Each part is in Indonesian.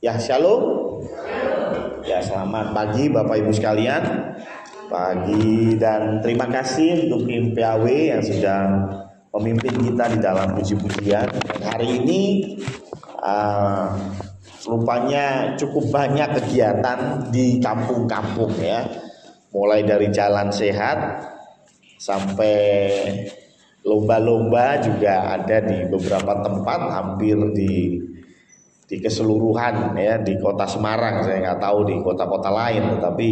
Ya, shalom. Ya, selamat pagi Bapak Ibu sekalian. Pagi dan terima kasih untuk tim PAW yang sudah memimpin kita di dalam puji-pujian. Dan hari ini rupanya cukup banyak kegiatan di kampung-kampung ya. Mulai dari jalan sehat sampai lomba-lomba juga ada di beberapa tempat, hampir di keseluruhan ya, di kota Semarang. Saya nggak tahu di kota-kota lain, tetapi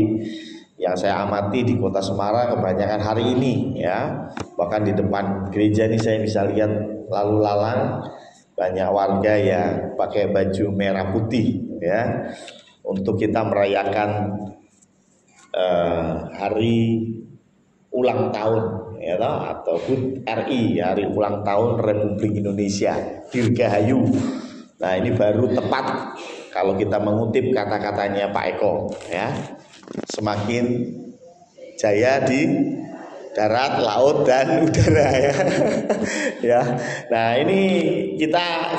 yang saya amati di kota Semarang kebanyakan hari ini ya, bahkan di depan gereja ini saya bisa lihat lalu lalang banyak warga yang pakai baju merah putih ya, untuk kita merayakan hari ulang tahun ya, atau HUT RI, hari ulang tahun Republik Indonesia, Dirgahayu. Nah, ini baru tepat kalau kita mengutip kata-katanya Pak Eko ya. Semakin jaya di darat, laut dan udara ya. Ya. Nah, ini kita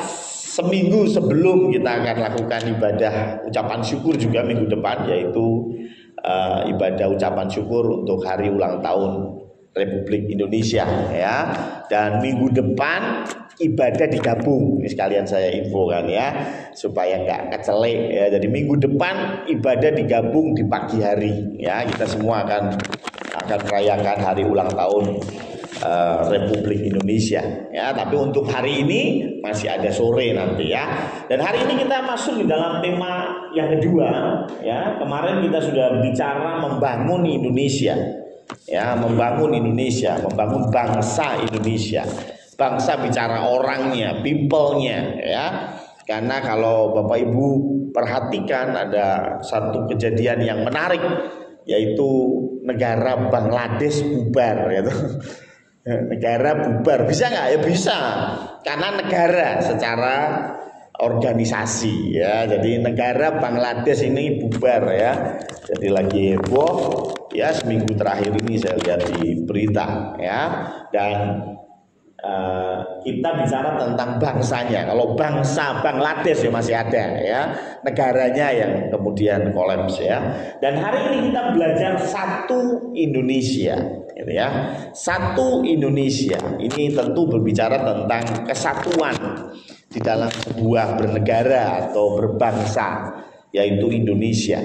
seminggu sebelum kita akan lakukan ibadah ucapan syukur juga minggu depan, yaitu ibadah ucapan syukur untuk hari ulang tahun Republik Indonesia ya. Dan minggu depan ibadah digabung, ini sekalian saya infokan ya, supaya nggak kecelek ya. Jadi minggu depan ibadah digabung di pagi hari ya. Kita semua akan merayakan hari ulang tahun Republik Indonesia ya. Tapi untuk hari ini masih ada sore nanti ya. Dan hari ini kita masuk di dalam tema yang kedua ya. Kemarin kita sudah bicara membangun Indonesia ya, membangun Indonesia, membangun bangsa Indonesia. Bangsa bicara orangnya, people-nya ya. Karena kalau Bapak Ibu perhatikan ada satu kejadian yang menarik, yaitu negara Bangladesh bubar gitu. Negara bubar, bisa nggak? Ya bisa, karena negara secara organisasi ya. Jadi negara Bangladesh ini bubar ya. Jadi lagi heboh ya, seminggu terakhir ini saya lihat di berita ya. Dan kita bicara tentang bangsanya. Kalau bangsa Bangladesh ya masih ada ya, negaranya yang kemudian kolaps ya. Dan hari ini kita belajar satu Indonesia gitu ya. Satu Indonesia ini tentu berbicara tentang kesatuan di dalam sebuah bernegara atau berbangsa, yaitu Indonesia.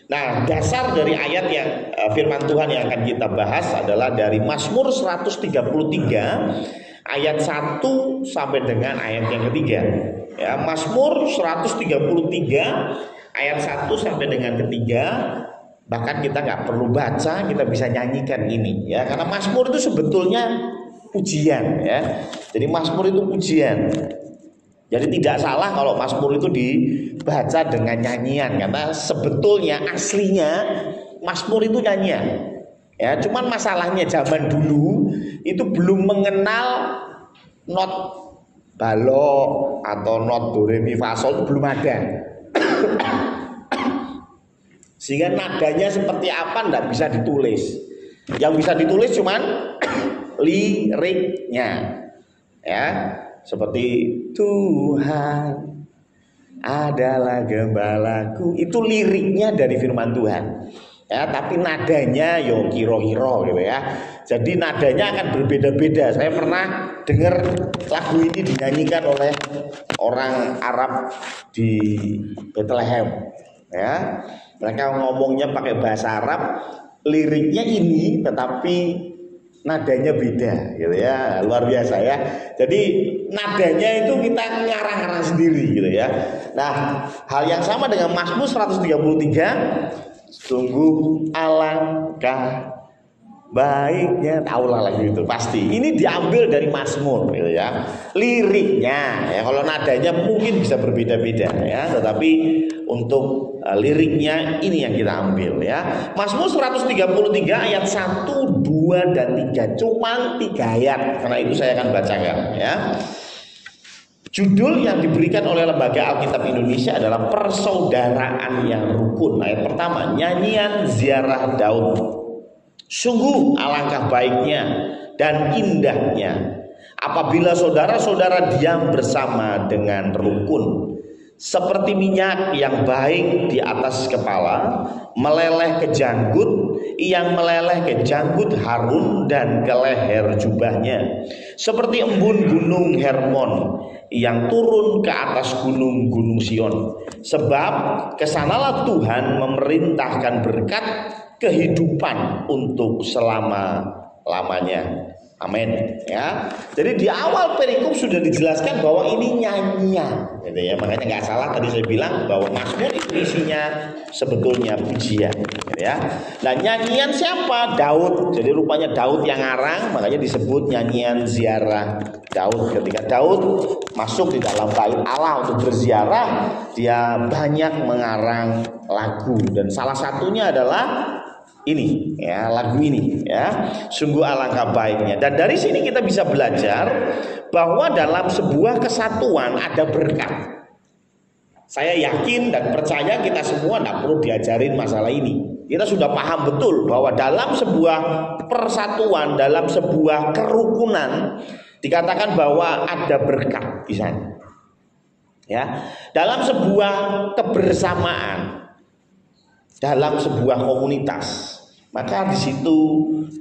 Nah, dasar dari ayat yang firman Tuhan yang akan kita bahas adalah dari Mazmur 133 ayat 1 sampai dengan ayat yang ketiga ya. Mazmur 133 ayat 1 sampai dengan ketiga. Bahkan kita nggak perlu baca, kita bisa nyanyikan ini ya, karena Mazmur itu sebetulnya pujian ya. Jadi Mazmur itu pujian. Jadi tidak salah kalau Mazmur itu dibaca dengan nyanyian, karena sebetulnya aslinya Mazmur itu nyanyian. Ya, cuman masalahnya zaman dulu itu belum mengenal not balok atau not do re mi fa sol, itu belum ada. Sehingga nadanya seperti apa enggak bisa ditulis. Yang bisa ditulis cuman liriknya. Ya, seperti Tuhan adalah gembalaku, itu liriknya dari firman Tuhan. Ya, tapi nadanya yo kiro-kiro gitu ya. Jadi nadanya akan berbeda-beda. Saya pernah dengar lagu ini dinyanyikan oleh orang Arab di Bethlehem ya. Mereka ngomongnya pakai bahasa Arab, liriknya ini tetapi nadanya beda gitu ya. Luar biasa ya. Jadi nadanya itu kita ngarang-ngarang sendiri gitu ya. Nah, hal yang sama dengan Mazmur 133, sungguh alangkah baiknya, tahulah lagi itu pasti. Ini diambil dari Mazmur gitu ya. Liriknya ya, kalau nadanya mungkin bisa berbeda-beda ya, tetapi untuk liriknya ini yang kita ambil ya. Mazmur 133 ayat 1, 2 dan 3. Cuma 3 ayat. Karena itu saya akan bacakan ya. Judul yang diberikan oleh Lembaga Alkitab Indonesia adalah Persaudaraan yang Rukun. Ayat pertama, nyanyian ziarah Daud. Sungguh alangkah baiknya dan indahnya apabila saudara-saudara diam bersama dengan rukun. seperti minyak yang baik di atas kepala, meleleh ke janggut, yang meleleh ke janggut Harun dan ke leher jubahnya, seperti embun gunung Hermon yang turun ke atas gunung-gunung Sion. Sebab kesanalah Tuhan memerintahkan berkat kehidupan untuk selama-lamanya. Amin. Ya. Jadi di awal perikop sudah dijelaskan bahwa ini nyanyian, gitu ya. Makanya nggak salah tadi saya bilang bahwa Mazmur itu isinya sebetulnya pujian, gitu ya. Nah, nyanyian siapa? Daud. Jadi rupanya Daud yang ngarang, makanya disebut nyanyian ziarah Daud. Ketika Daud masuk di dalam bait Allah untuk berziarah, dia banyak mengarang lagu dan salah satunya adalah ini ya, lagu ini ya, sungguh alangkah baiknya. Dan dari sini kita bisa belajar bahwa dalam sebuah kesatuan ada berkat. Saya yakin dan percaya kita semua tidak perlu diajarin masalah ini. Kita sudah paham betul bahwa dalam sebuah persatuan, dalam sebuah kerukunan dikatakan bahwa ada berkat di sana. Ya, dalam sebuah kebersamaan, dalam sebuah komunitas, maka di situ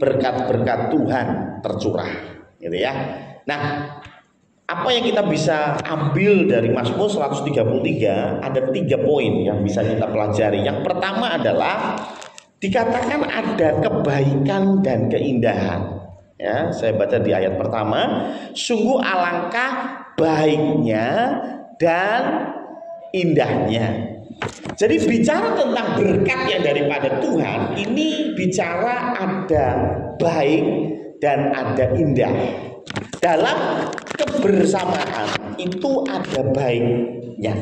berkat-berkat Tuhan tercurah, gitu ya. Nah, apa yang kita bisa ambil dari Mazmur 133? Ada 3 poin yang bisa kita pelajari. Yang pertama adalah dikatakan ada kebaikan dan keindahan. Ya, saya baca di ayat pertama, sungguh alangkah baiknya dan indahnya. Jadi bicara tentang berkat yang daripada Tuhan, ini bicara ada baik dan ada indah. Dalam kebersamaan itu ada baiknya.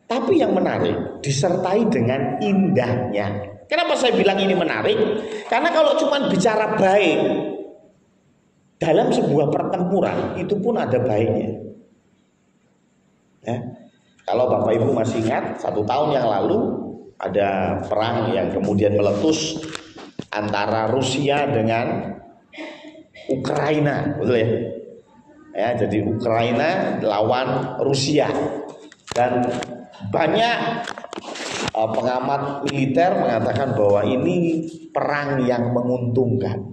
Tapi yang menarik disertai dengan indahnya. Kenapa saya bilang ini menarik? Karena kalau cuma bicara baik dalam sebuah pertempuran itu pun ada baiknya. Ya. Kalau Bapak Ibu masih ingat 1 tahun yang lalu ada perang yang kemudian meletus antara Rusia dengan Ukraina, betul ya? Ya, jadi Ukraina lawan Rusia dan banyak pengamat militer mengatakan bahwa ini perang yang menguntungkan.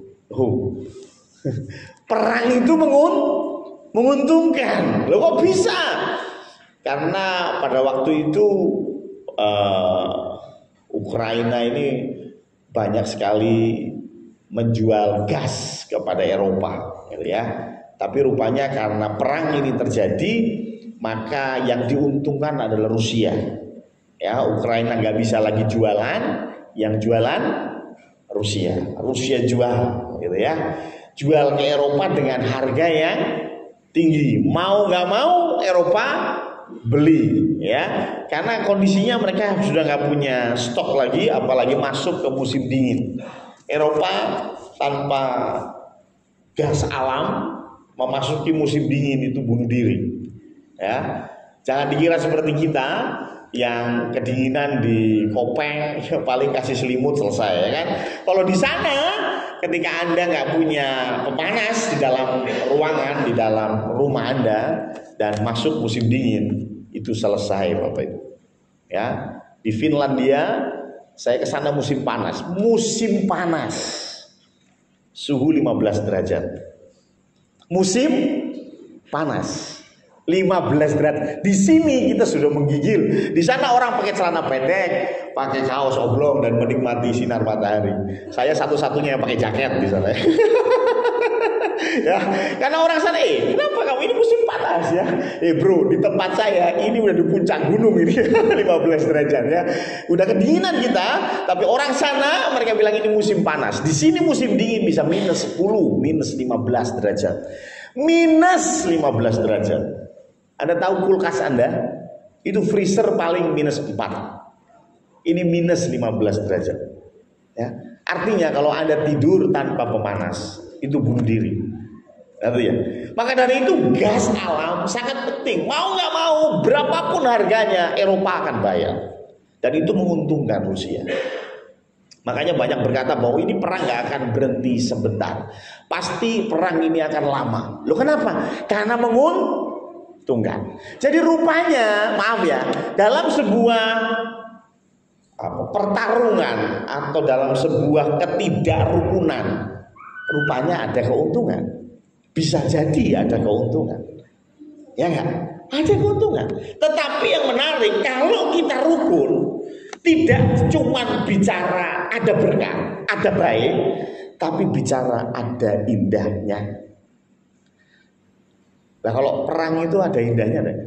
Perang itu menguntungkan. Loh kok bisa? Karena pada waktu itu Ukraina ini banyak sekali menjual gas kepada Eropa, gitu ya. Tapi rupanya karena perang ini terjadi, maka yang diuntungkan adalah Rusia. Ya, Ukraina nggak bisa lagi jualan, yang jualan Rusia. Rusia jual, gitu ya. Jual ke Eropa dengan harga yang tinggi. Mau nggak mau Eropa beli, ya, karena kondisinya mereka sudah nggak punya stok lagi, apalagi masuk ke musim dingin. Eropa tanpa gas alam memasuki musim dingin itu bunuh diri, ya. Jangan dikira seperti kita yang kedinginan di Kopeng ya paling kasih selimut selesai, ya kan? Kalau di sana ketika Anda nggak punya pemanas di dalam ruangan, di dalam rumah Anda dan masuk musim dingin, itu selesai Bapak Ibu. Ya, di Finlandia saya ke sana musim panas. Musim panas. Suhu 15 derajat. Musim panas. 15 derajat. Di sini kita sudah menggigil. Di sana orang pakai celana pendek, pakai kaos oblong dan menikmati sinar matahari. Saya satu-satunya yang pakai jaket di sana. Ya, karena orang sana, kenapa kamu ini musim panas ya? Bro, di tempat saya ini udah di puncak gunung ini 15 derajat ya. Udah kedinginan kita, tapi orang sana mereka bilang ini musim panas. Di sini musim dingin bisa minus 10, minus 15 derajat. Minus 15 derajat. Anda tahu kulkas Anda? Itu freezer paling minus 4. Ini minus 15 derajat. Ya. Artinya kalau Anda tidur tanpa pemanas, itu bunuh diri. Ya. Maka dari itu gas alam sangat penting. Mau nggak mau, berapapun harganya, Eropa akan bayar. Dan itu menguntungkan Rusia. Makanya banyak berkata bahwa ini perang nggak akan berhenti sebentar. Pasti perang ini akan lama. Loh kenapa? Karena tunggal. Jadi rupanya, maaf ya, dalam sebuah pertarungan atau dalam sebuah ketidakrukunan, rupanya ada keuntungan. Bisa jadi ada keuntungan, ya enggak? Ada keuntungan. Tetapi yang menarik, kalau kita rukun, tidak cuma bicara ada berkah, ada baik, tapi bicara ada indahnya. Nah, kalau perang itu ada indahnya, deh.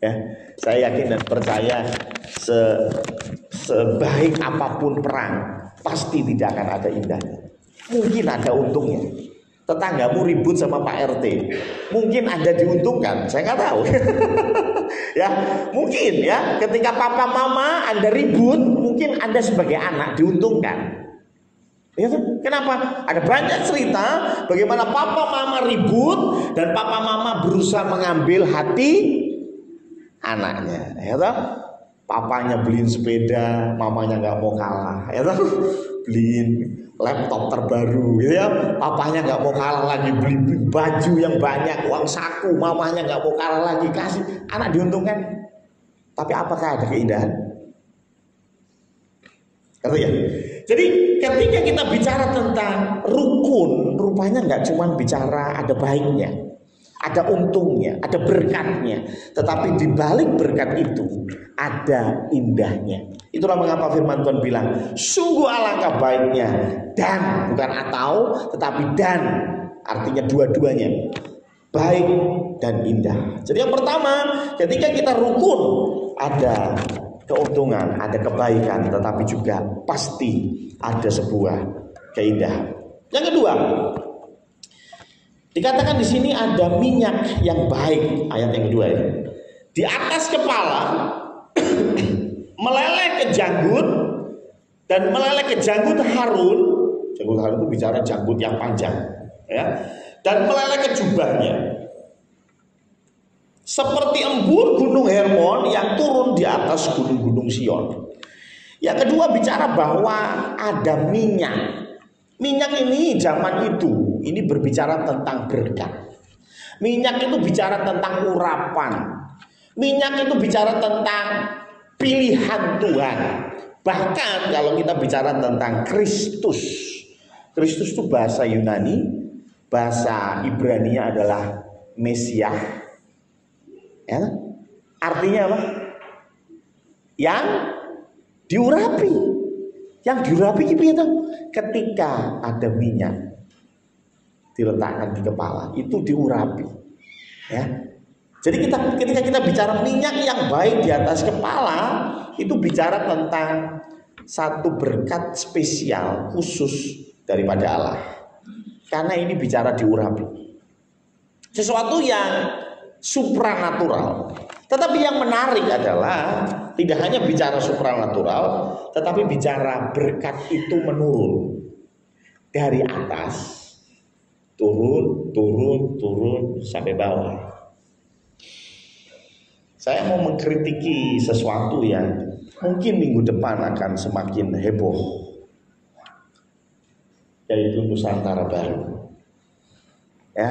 Ya, saya yakin dan percaya sebaik apapun perang, pasti tidak akan ada indahnya. Mungkin ada untungnya. Tetanggamu ribut sama Pak RT, mungkin Anda diuntungkan, saya nggak tahu. Ya, mungkin ya, ketika papa mama Anda ribut, mungkin Anda sebagai anak diuntungkan. Ya, kenapa? Ada banyak cerita bagaimana papa mama ribut dan papa mama berusaha mengambil hati anaknya. Ya toh? Papanya beliin sepeda, mamanya nggak mau kalah. Ya toh? Beliin laptop terbaru, gitu ya. Papanya nggak mau kalah lagi, beli baju yang banyak, uang saku, mamanya nggak mau kalah lagi, kasih. Anak diuntungkan. Tapi apakah ada keindahan? Ngerti ya? Jadi ketika kita bicara tentang rukun, rupanya nggak cuma bicara ada baiknya, ada untungnya, ada berkatnya, tetapi di balik berkat itu ada indahnya. Itulah mengapa firman Tuhan bilang, sungguh alangkah baiknya, dan bukan atau, tetapi dan, artinya dua-duanya, baik dan indah. Jadi yang pertama, ketika kita rukun, ada keuntungan, ada kebaikan, tetapi juga pasti ada sebuah keindahan. Yang kedua, dikatakan di sini ada minyak yang baik, ayat yang kedua ya. Di atas kepala meleleh ke janggut dan meleleh ke janggut Harun. Janggut Harun itu bicara janggut yang panjang, ya. Dan meleleh ke jubahnya. Seperti embun gunung Hermon yang turun di atas gunung-gunung Sion. Yang kedua bicara bahwa ada minyak. Minyak ini zaman itu, ini berbicara tentang berkat. Minyak itu bicara tentang urapan. Minyak itu bicara tentang pilihan Tuhan. Bahkan kalau kita bicara tentang Kristus. Kristus itu bahasa Yunani, bahasa Ibrania adalah Mesias. Ya, artinya apa? Yang diurapi. Yang diurapi itu ketika ada minyak diletakkan di kepala, itu diurapi. Ya. Jadi ketika kita bicara minyak yang baik di atas kepala, itu bicara tentang satu berkat spesial khusus daripada Allah. Karena ini bicara diurapi. Sesuatu yang supranatural. Tetapi yang menarik adalah tidak hanya bicara supranatural, tetapi bicara berkat itu menurun dari atas, turun sampai bawah. Saya mau mengkritiki sesuatu yang mungkin minggu depan akan semakin heboh, yaitu Nusantara Baru. Ya,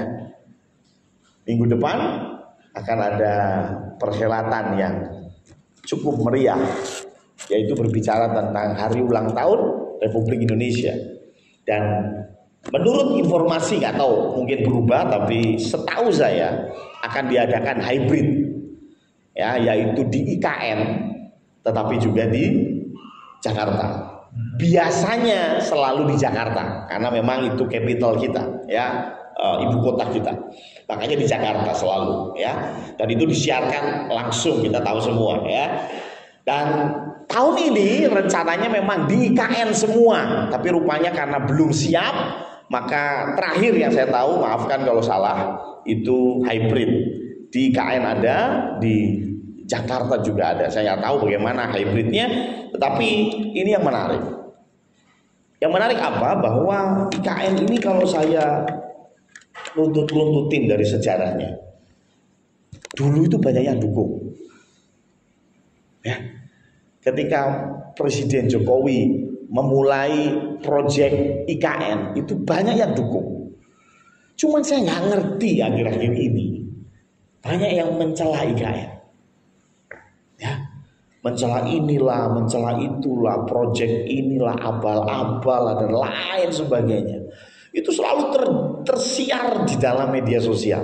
minggu depan akan ada perhelatan yang cukup meriah, yaitu berbicara tentang hari ulang tahun Republik Indonesia. Dan menurut informasi, nggak tahu mungkin berubah, tapi setahu saya akan diadakan hybrid, ya, yaitu di IKN, tetapi juga di Jakarta. Biasanya selalu di Jakarta, karena memang itu capital kita, ya. Ibu kota kita, makanya di Jakarta selalu, ya. Dan itu disiarkan langsung, kita tahu semua, ya. Dan tahun ini rencananya memang di IKN semua, tapi rupanya karena belum siap, maka terakhir yang saya tahu, maafkan kalau salah, itu hybrid. Di IKN ada, di Jakarta juga ada. Saya nggak tahu bagaimana hybridnya, tetapi ini yang menarik. Yang menarik apa? Bahwa IKN ini kalau saya runtutin dari sejarahnya, dulu itu banyak yang dukung, ya. Ketika Presiden Jokowi memulai proyek IKN, itu banyak yang dukung. Cuman saya nggak ngerti akhir-akhir ini Banyak yang mencela IKN. Ya, mencela inilah, mencela itulah, project inilah, abal-abal dan lain sebagainya. Itu selalu tersiar di dalam media sosial,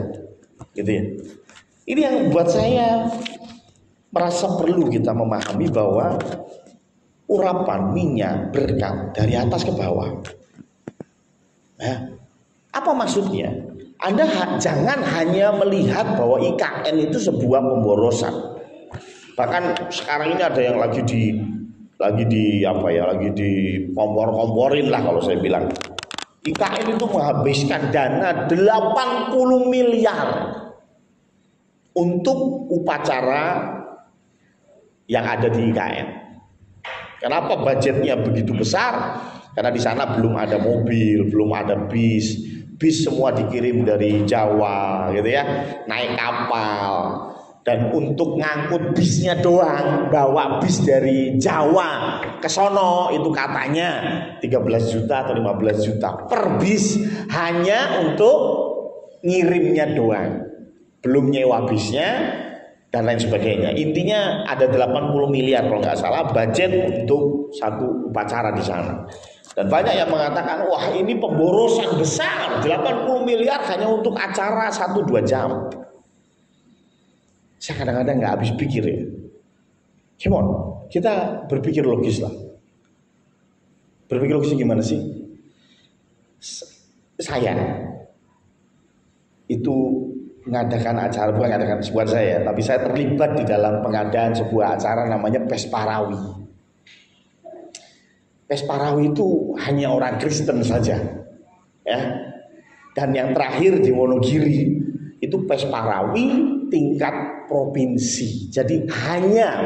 gitu ya. Ini yang buat saya merasa perlu kita memahami bahwa urapan minyak berkat dari atas ke bawah. Nah, apa maksudnya? Anda jangan hanya melihat bahwa IKN itu sebuah pemborosan. Bahkan sekarang ini ada yang lagi di kompor-komporin lah kalau saya bilang. IKN itu menghabiskan dana 80 miliar untuk upacara yang ada di IKN. Kenapa budgetnya begitu besar? Karena di sana belum ada mobil, belum ada bis. Bis semua dikirim dari Jawa, gitu ya, naik kapal. Dan untuk ngangkut bisnya doang, bawa bis dari Jawa ke sono itu katanya 13 juta atau 15 juta per bis hanya untuk ngirimnya doang. Belum nyewa bisnya dan lain sebagainya. Intinya ada 80 miliar kalau nggak salah budget untuk satu upacara di sana. Dan banyak yang mengatakan, wah ini pemborosan besar, 80 miliar hanya untuk acara 1-2 jam. Saya kadang-kadang nggak habis pikir ya. Come on, kita berpikir logis lah. Berpikir logis gimana sih? Saya itu mengadakan acara, bukan mengadakan sebuah saya, tapi saya terlibat di dalam pengadaan sebuah acara namanya Pesparawi. Pesparawi itu hanya orang Kristen saja, ya. Dan yang terakhir di Wonogiri itu Pesparawi tingkat provinsi. Jadi hanya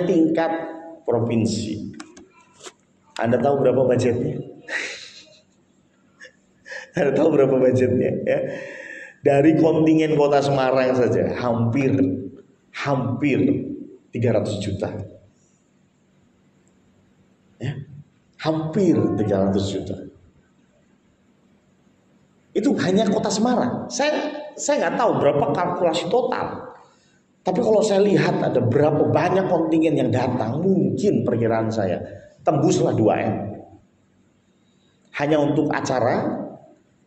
tingkat provinsi. Anda tahu berapa budgetnya? Anda tahu berapa budgetnya? Ya? Dari kontingen Kota Semarang saja hampir 300 juta. Ya, hampir 300 juta. Itu hanya Kota Semarang. Saya nggak tahu berapa kalkulasi total. Tapi kalau saya lihat ada berapa banyak kontingen yang datang, mungkin perkiraan saya tembuslah 2M. Hanya untuk acara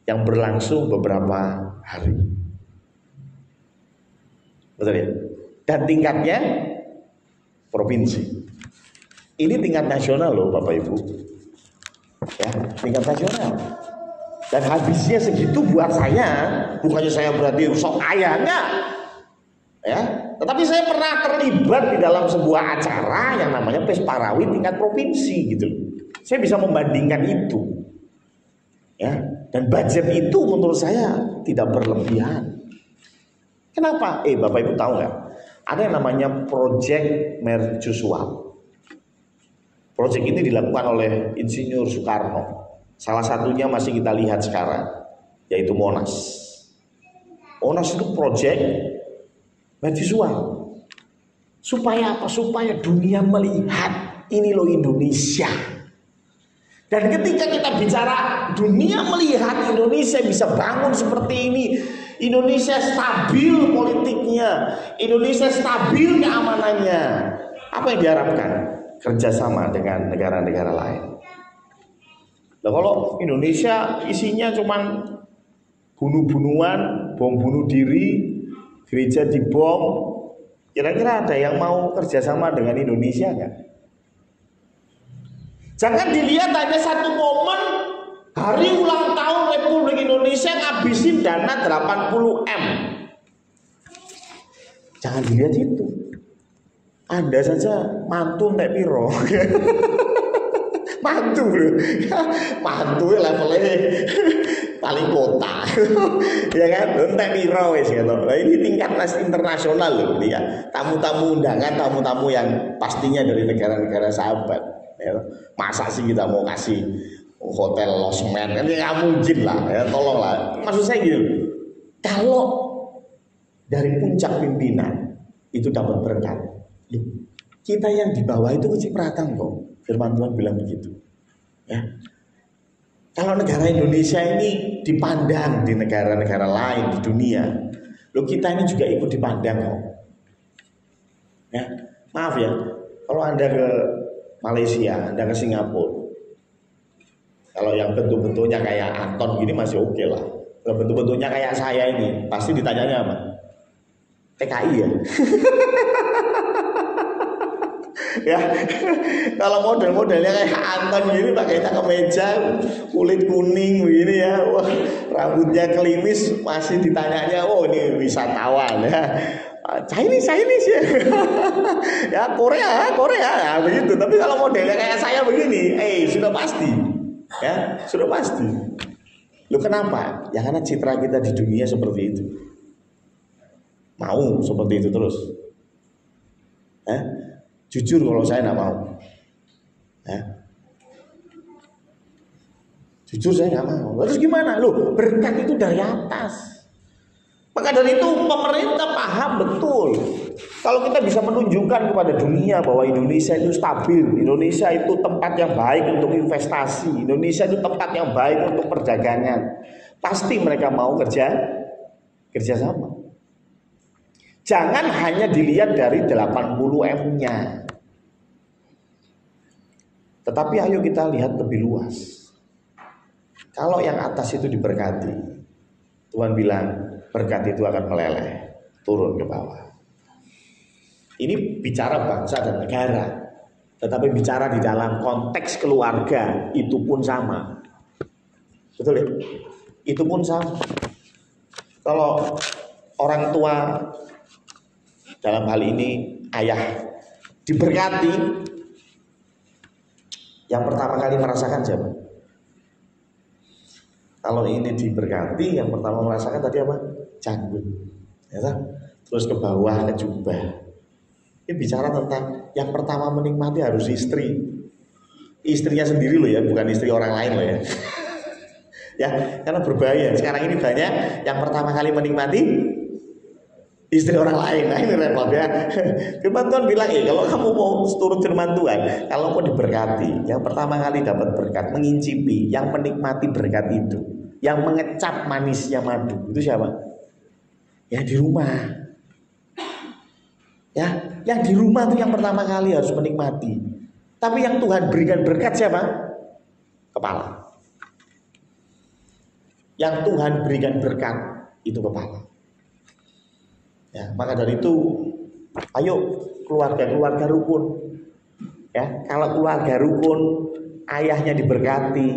yang berlangsung beberapa hari. Betul ya? Dan tingkatnya provinsi. Ini tingkat nasional loh Bapak Ibu. Ya, tingkat nasional. Dan habisnya segitu buat saya, bukannya saya berarti sok kaya, enggak. Ya, tetapi saya pernah terlibat di dalam sebuah acara yang namanya Pesparawi tingkat provinsi gitu. Saya bisa membandingkan itu. Ya, dan budget itu menurut saya tidak berlebihan. Kenapa? Bapak Ibu tahu nggak? Ada yang namanya Project Mercusuar. Proyek ini dilakukan oleh Insinyur Soekarno. Salah satunya masih kita lihat sekarang, yaitu Monas. Monas itu proyek mercusuar. Supaya apa? Supaya dunia melihat ini loh Indonesia. Dan ketika kita bicara dunia melihat Indonesia bisa bangun seperti ini, Indonesia stabil politiknya, Indonesia stabil keamanannya, apa yang diharapkan? Kerjasama dengan negara-negara lain. Nah, kalau Indonesia isinya cuman bunuh-bunuhan, bom bunuh diri, gereja dibom, kira-kira ada yang mau kerjasama dengan Indonesia nggak? Jangan dilihat hanya satu momen hari ulang tahun Republik Indonesia ngabisin dana 80M. Jangan dilihat itu. Anda saja mantu entek piro. Mantu bro. Mantu levelnya paling kota. Ya kan, entek piro wis gitu. Nah, ini tingkat internasional loh ya. Tamu-tamu undangan, tamu-tamu yang pastinya dari negara-negara sahabat. Ya. Masa sih kita mau kasih hotel losmen? Ini nggak mungkin lah. Ya, tolonglah. Maksud saya gitu. Kalau dari puncak pimpinan itu dapat berkat, kita yang di bawah itu kecipratan kok. Firman Tuhan bilang begitu. Ya. Kalau negara Indonesia ini dipandang di negara-negara lain di dunia, Loh, kita ini juga ikut dipandang kok. Ya, maaf ya, kalau Anda ke Malaysia, Anda ke Singapura, kalau yang bentuk-bentuknya kayak Anton gini masih oke lah. Kalau bentuk-bentuknya kayak saya ini, pasti ditanyanya apa? TKI ya? Ya, kalau model-modelnya kayak Anton gini pakai kemeja kulit kuning begini ya, wah, rambutnya klimis, masih ditanyanya, oh ini wisatawan ya, Chinese ya, ya Korea ya, begitu. Tapi kalau modelnya kayak saya begini, sudah pasti, ya sudah pasti. Lu kenapa? Ya karena citra kita di dunia seperti itu. Mau seperti itu terus? Jujur kalau saya nggak mau, jujur saya nggak mau. Terus gimana? Loh, berkat itu dari atas. Maka dari itu pemerintah paham betul. Kalau kita bisa menunjukkan kepada dunia bahwa Indonesia itu stabil, Indonesia itu tempat yang baik untuk investasi, Indonesia itu tempat yang baik untuk perdagangan, pasti mereka mau kerjasama. Jangan hanya dilihat dari 80 M-nya. Tetapi ayo kita lihat lebih luas. Kalau yang atas itu diberkati, Tuhan bilang berkat itu akan meleleh, turun ke bawah. Ini bicara bangsa dan negara. Tetapi bicara di dalam konteks keluarga, itu pun sama. Betul ya? Itu pun sama. Kalau orang tua, dalam hal ini ayah, diberkati, yang pertama kali merasakan siapa? Kalau ini diberkati, yang pertama merasakan tadi apa? Janggut, ya, terus ke bawah ke jubah. Ini bicara tentang yang pertama menikmati harus istri, istrinya sendiri loh ya, bukan istri orang lain loh ya. Ya, karena berbahaya. Sekarang ini banyak yang pertama kali menikmati istri orang lain. Nah ini repot ya. Firman Tuhan bilang, kalau kamu mau turut firman Tuhan, kalau mau diberkati, yang pertama kali dapat berkat, mengincipi, yang menikmati berkat itu, yang mengecap manisnya madu, itu siapa? Ya di rumah. Ya, yang di rumah itu yang pertama kali harus menikmati. Tapi yang Tuhan berikan berkat siapa? Kepala. Yang Tuhan berikan berkat itu kepala. Ya, maka dari itu, ayo keluarga rukun. Ya, kalau keluarga rukun, ayahnya diberkati,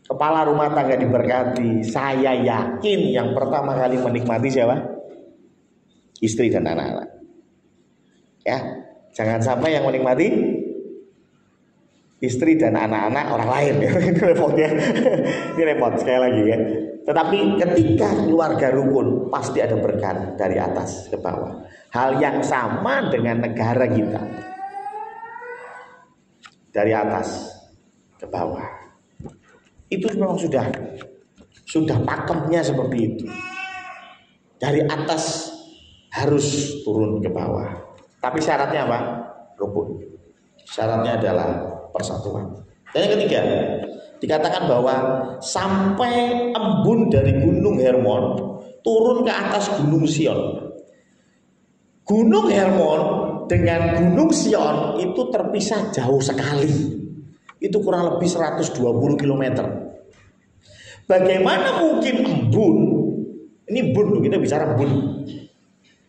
kepala rumah tangga diberkati, saya yakin yang pertama kali menikmati siapa? Istri dan anak-anak. Ya, jangan sampai yang menikmati istri dan anak-anak orang lain. Ini repot ya. Ini repot sekali lagi ya. Tetapi ketika keluarga rukun, pasti ada berkat dari atas ke bawah. Hal yang sama dengan negara kita, dari atas ke bawah. Itu memang sudah pakemnya seperti itu. Dari atas harus turun ke bawah. Tapi syaratnya apa? Rukun. Syaratnya adalah persatuan. Dan yang ketiga, dikatakan bahwa sampai embun dari Gunung Hermon turun ke atas Gunung Sion. Gunung Hermon dengan Gunung Sion itu terpisah jauh sekali. Itu kurang lebih 120 km. Bagaimana mungkin embun? Ini embun, kita bicara embun.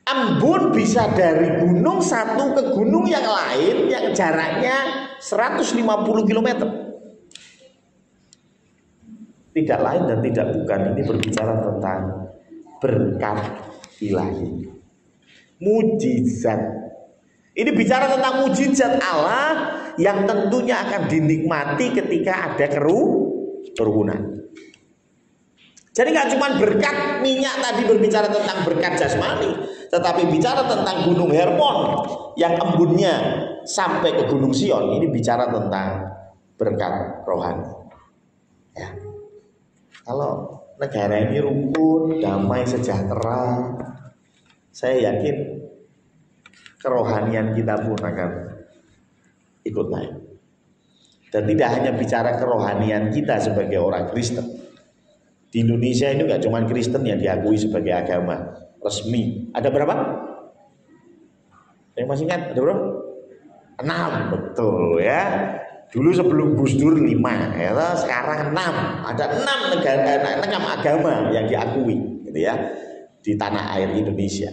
Embun bisa dari gunung satu ke gunung yang lain yang jaraknya 150 km. Tidak lain dan tidak bukan, ini berbicara tentang berkat ilahi, mujizat. Ini bicara tentang mujizat Allah yang tentunya akan dinikmati ketika ada kerukunan. Jadi gak cuma berkat minyak tadi berbicara tentang berkat jasmani, tetapi bicara tentang Gunung Hermon yang embunnya sampai ke Gunung Sion, ini bicara tentang berkat rohani. Ya. Kalau negara ini rukun, damai, sejahtera, saya yakin kerohanian kita pun akan ikut naik. Dan tidak hanya bicara kerohanian kita sebagai orang Kristen. Di Indonesia itu gak cuma Kristen yang diakui sebagai agama resmi. Ada berapa? Saya masih ingat ada berapa? 6, betul ya. Dulu sebelum Gus Dur 5, ya, sekarang 6. Ada 6 negara, 6 agama yang diakui, gitu ya, di tanah air Indonesia.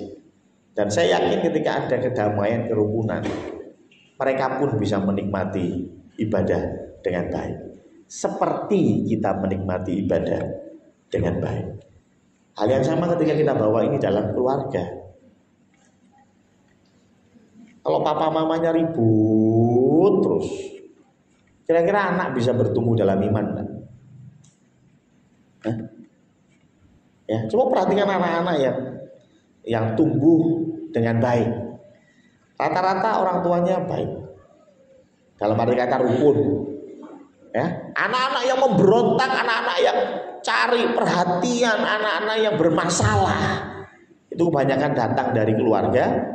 Dan saya yakin ketika ada kedamaian, kerukunan, mereka pun bisa menikmati ibadah dengan baik, seperti kita menikmati ibadah dengan baik. Hal yang sama ketika kita bawa ini dalam keluarga. Kalau papa mamanya ribut terus, kira-kira anak bisa bertumbuh dalam iman kan? Ya, coba perhatikan anak-anak yang tumbuh dengan baik. Rata-rata orang tuanya baik. Dalam arti kata rukun. Ya, anak-anak yang memberontak, anak-anak yang cari perhatian, anak-anak yang bermasalah, itu kebanyakan datang dari keluarga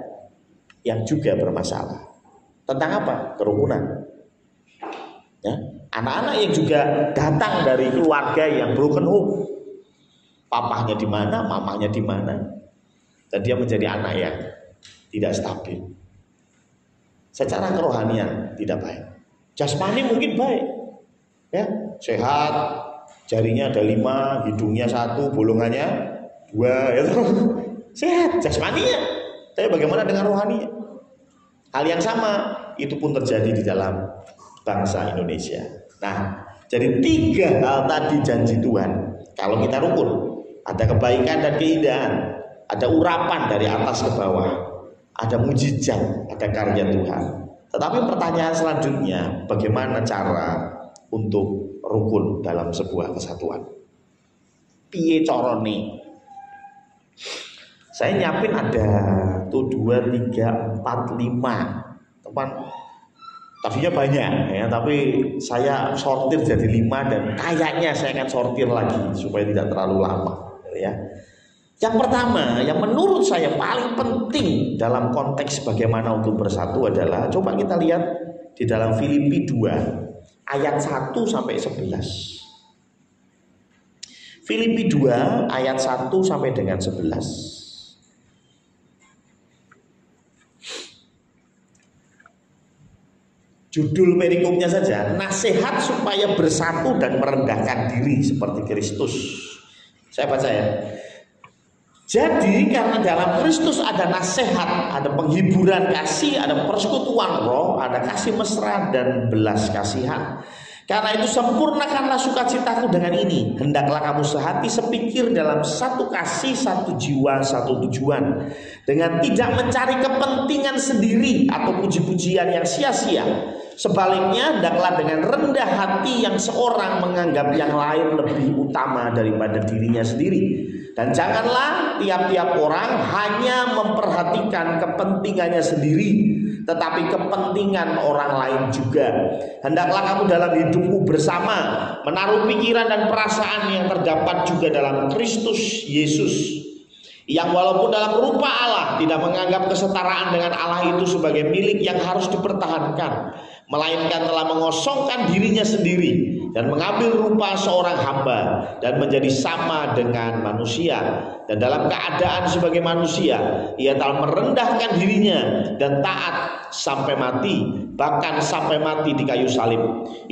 yang juga bermasalah. Tentang apa? Kerukunan. Ya, anak-anak yang juga datang dari keluarga yang broken home, papahnya di mana, mamanya di mana, dan dia menjadi anak yang tidak stabil. Secara kerohanian tidak baik. Jasmani mungkin baik, ya, sehat, jarinya ada 5, hidungnya 1, bolongannya 2, ya, sehat jasmaninya. Tapi bagaimana dengan rohaninya? Hal yang sama itu pun terjadi di dalam bangsa Indonesia. Nah, jadi 3 hal tadi janji Tuhan. Kalau kita rukun, ada kebaikan dan keindahan, ada urapan dari atas ke bawah, ada mujizat, ada karya Tuhan. Tetapi pertanyaan selanjutnya, bagaimana cara untuk rukun dalam sebuah kesatuan? Piye carane? Saya nyiapin ada 1, 2, 3, 4, 5. Teman, tadinya banyak ya, tapi saya sortir jadi 5 dan kayaknya saya akan sortir lagi supaya tidak terlalu lama, ya. Yang pertama, yang menurut saya paling penting dalam konteks bagaimana untuk bersatu adalah, coba kita lihat di dalam Filipi 2 ayat 1 sampai 11. Filipi 2 ayat 1 sampai dengan 11. Judul perikopnya saja, nasihat supaya bersatu dan merendahkan diri seperti Kristus. Saya baca ya. Jadi karena dalam Kristus ada nasihat, ada penghiburan kasih, ada persekutuan roh, ada kasih mesra dan belas kasihan. Karena itu sempurnakanlah sukacitaku dengan ini. Hendaklah kamu sehati sepikir dalam satu kasih, satu jiwa, satu tujuan. Dengan tidak mencari kepentingan sendiri atau puji-pujian yang sia-sia. Sebaliknya, hendaklah dengan rendah hati yang seorang menganggap yang lain lebih utama daripada dirinya sendiri. Dan janganlah tiap-tiap orang hanya memperhatikan kepentingannya sendiri, tetapi kepentingan orang lain juga. Hendaklah kamu dalam hidupmu bersama menaruh pikiran dan perasaan yang terdapat juga dalam Kristus Yesus, yang walaupun dalam rupa Allah tidak menganggap kesetaraan dengan Allah itu sebagai milik yang harus dipertahankan, melainkan telah mengosongkan dirinya sendiri dan mengambil rupa seorang hamba dan menjadi sama dengan manusia, dan dalam keadaan sebagai manusia ia telah merendahkan dirinya dan taat sampai mati, bahkan sampai mati di kayu salib.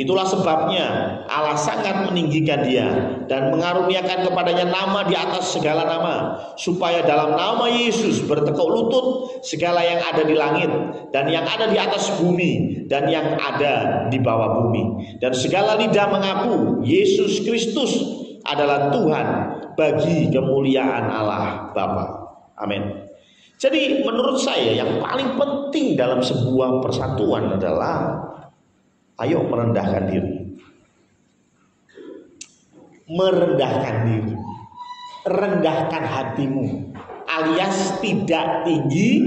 Itulah sebabnya Allah sangat meninggikan dia dan mengaruniakan kepadanya nama di atas segala nama, supaya dalam nama Yesus bertekuk lutut segala yang ada di langit dan yang ada di atas bumi dan yang ada di bawah bumi, dan segala lidah mengaku Yesus Kristus adalah Tuhan bagi kemuliaan Allah Bapa. Amin. Jadi menurut saya yang paling penting dalam sebuah persatuan adalah ayo merendahkan diri. Merendahkan diri. Rendahkan hatimu, alias tidak tinggi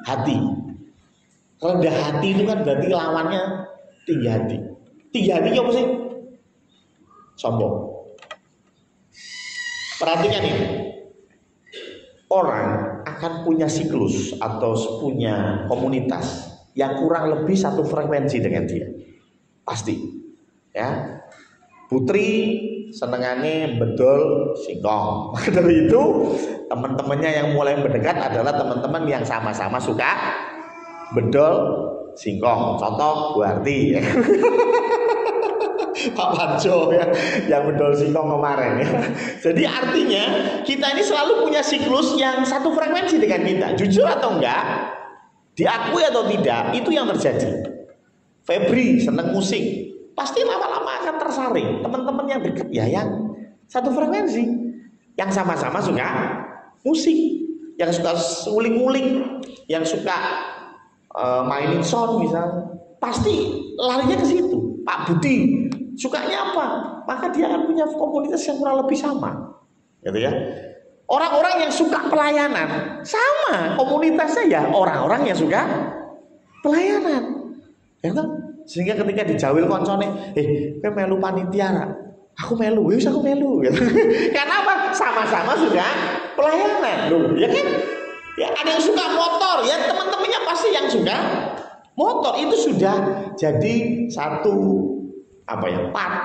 hati. Rendah hati itu kan berarti lawannya tinggi hati. Tinggi hati apa sih? Sombong. Perhatikan ini. Orang akan punya siklus atau punya komunitas yang kurang lebih satu frekuensi dengan dia. Pasti. Ya. Putri senengane bedol singkong. Dari itu teman-temannya yang mulai mendekat adalah teman-teman yang sama-sama suka bedol singkong. Contoh Bu Harti ya. Pak Panjo ya, yang bedol singkong kemarin ya. Jadi artinya kita ini selalu punya siklus yang satu frekuensi dengan kita. Jujur atau enggak, diakui atau tidak, itu yang terjadi. Febri seneng musik, pasti lama-lama akan tersaring. Teman-teman yang dekat ya yang satu frekuensi, yang sama-sama suka musik, yang suka nguling-nguling, yang suka mainin sound misalnya, pasti larinya ke situ. Pak Budi sukanya apa? Maka dia akan punya komunitas yang kurang lebih sama, gitu ya. Orang-orang yang suka pelayanan sama komunitasnya ya orang-orang yang suka pelayanan, ya kan? Sehingga ketika dijawil koncone, kowe melu panitia, aku melu, wis aku melu, gitu. Karena apa? Sama-sama suka pelayanan, loh, ya kan? Ya ada yang suka motor, ya teman-temannya pasti yang suka motor. Itu sudah jadi satu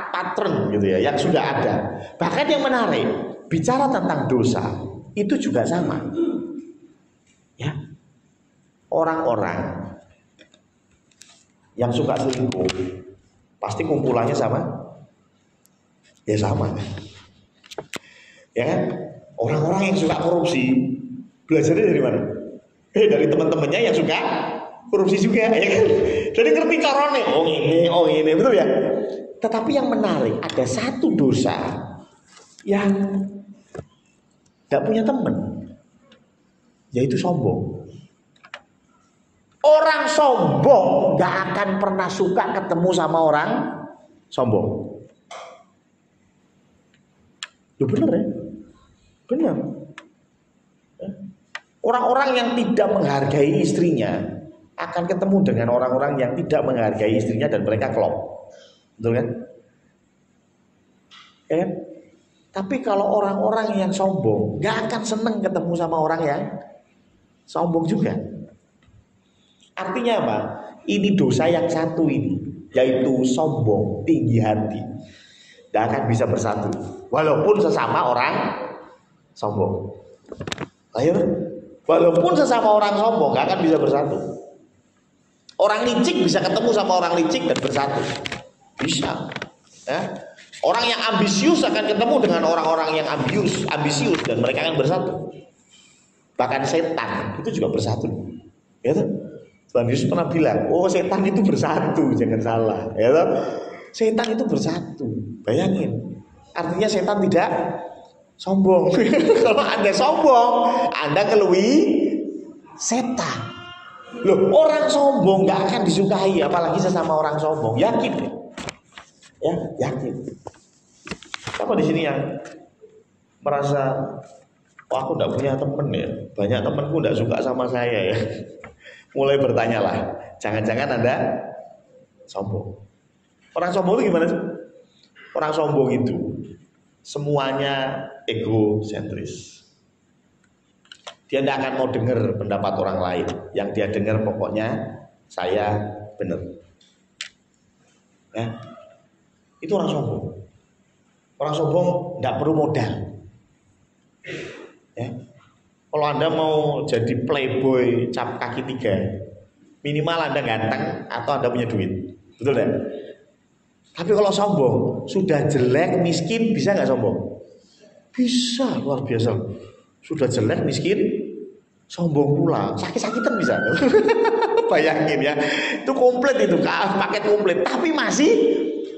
pattern gitu ya, yang sudah ada. Bahkan yang menarik, bicara tentang dosa itu juga sama ya. Orang-orang yang suka selingkuh pasti kumpulannya sama ya, sama ya kan. Orang-orang yang suka korupsi belajarnya dari mana? Dari teman-temannya yang suka korupsi juga ya kan. Jadi ngerti carane, oh ini betul ya. Tetapi yang menarik, ada satu dosa yang tidak punya teman, yaitu sombong. Orang sombong gak akan pernah suka ketemu sama orang sombong. Loh bener ya? Bener. Orang-orang yang tidak menghargai istrinya akan ketemu dengan orang-orang yang tidak menghargai istrinya dan mereka klop. Betul kan? Ya kan? Tapi kalau orang-orang yang sombong gak akan seneng ketemu sama orang yang sombong juga. Artinya apa? Ini dosa yang satu ini, yaitu sombong, tinggi hati, gak akan bisa bersatu walaupun sesama orang sombong. Ayo, walaupun sesama orang sombong gak akan bisa bersatu. Orang licik bisa ketemu sama orang licik dan bersatu, bisa ya. Orang yang ambisius akan ketemu dengan orang-orang yang ambisius dan mereka akan bersatu. Bahkan setan itu juga bersatu ya tuh. Tuhan Yesus pernah bilang, oh setan itu bersatu, jangan salah ya tuh. Setan itu bersatu, bayangin. Artinya setan tidak sombong. Kalau Anda sombong, Anda kelui setan. Loh, orang sombong gak akan disukai, apalagi sesama orang sombong. Yakin ya, yakin. Siapa di sini yang merasa, oh aku gak punya temen ya, banyak temenku gak suka sama saya ya. Mulai bertanyalah, jangan-jangan Anda sombong. Orang sombong itu gimana sih? Orang sombong itu semuanya egosentris. Dia tidak akan mau dengar pendapat orang lain. Yang dia dengar pokoknya saya benar. Ya. Itu orang sombong. Orang sombong tidak perlu modal. Ya. Kalau Anda mau jadi playboy cap kaki 3, minimal Anda ganteng atau Anda punya duit. Betul kan? Tapi kalau sombong, sudah jelek, miskin, bisa nggak sombong? Bisa, luar biasa. Sudah jelek, miskin, sombong pula, sakit-sakitan bisa. Bayangin ya, itu komplit itu, paket komplit. Tapi masih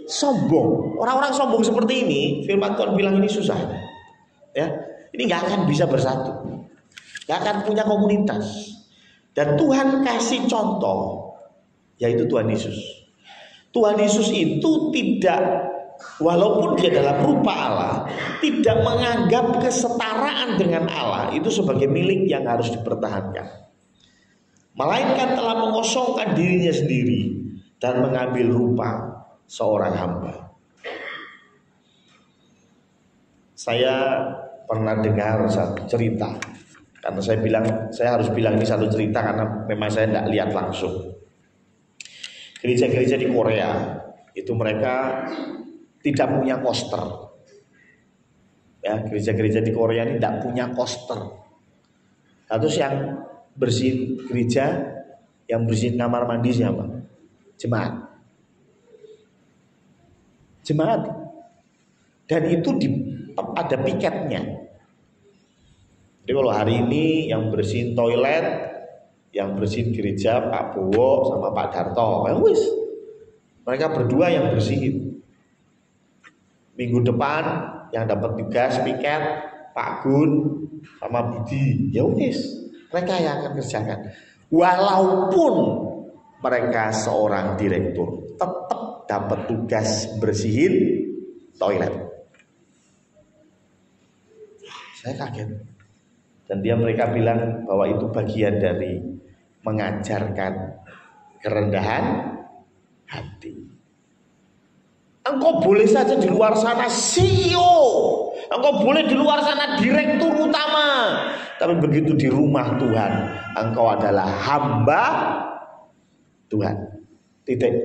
sombong. Orang-orang sombong seperti ini, firman Tuhan bilang ini susah. Ya, ini nggak akan bisa bersatu, nggak akan punya komunitas. Dan Tuhan kasih contoh, yaitu Tuhan Yesus. Tuhan Yesus itu tidak, walaupun dia dalam rupa Allah, tidak menganggap kesetaraan dengan Allah itu sebagai milik yang harus dipertahankan. Melainkan telah mengosongkan dirinya sendiri dan mengambil rupa seorang hamba. Saya pernah dengar satu cerita, karena saya harus bilang ini satu cerita karena memang saya tidak lihat langsung. Gereja-gereja di Korea itu mereka tidak punya poster Ya, gereja-gereja di Korea ini tidak punya koster. Terus yang bersihin gereja, yang bersihin kamar mandi siapa? Jemaat. Jemaat. Dan itu ada piketnya. Jadi kalau hari ini yang bersihin toilet, yang bersihin gereja Pak Bowo sama Pak Darto, wis. Mereka berdua yang bersihin. Minggu depan yang dapat tugas piket Pak Gun sama Budi, ya wis, mereka yang akan kerjakan. Walaupun mereka seorang direktur, tetap dapat tugas bersihin toilet. Saya kaget. Dan mereka bilang bahwa itu bagian dari mengajarkan kerendahan hati. Engkau boleh saja di luar sana CEO, engkau boleh di luar sana direktur utama, tapi begitu di rumah Tuhan, engkau adalah hamba Tuhan. Titik.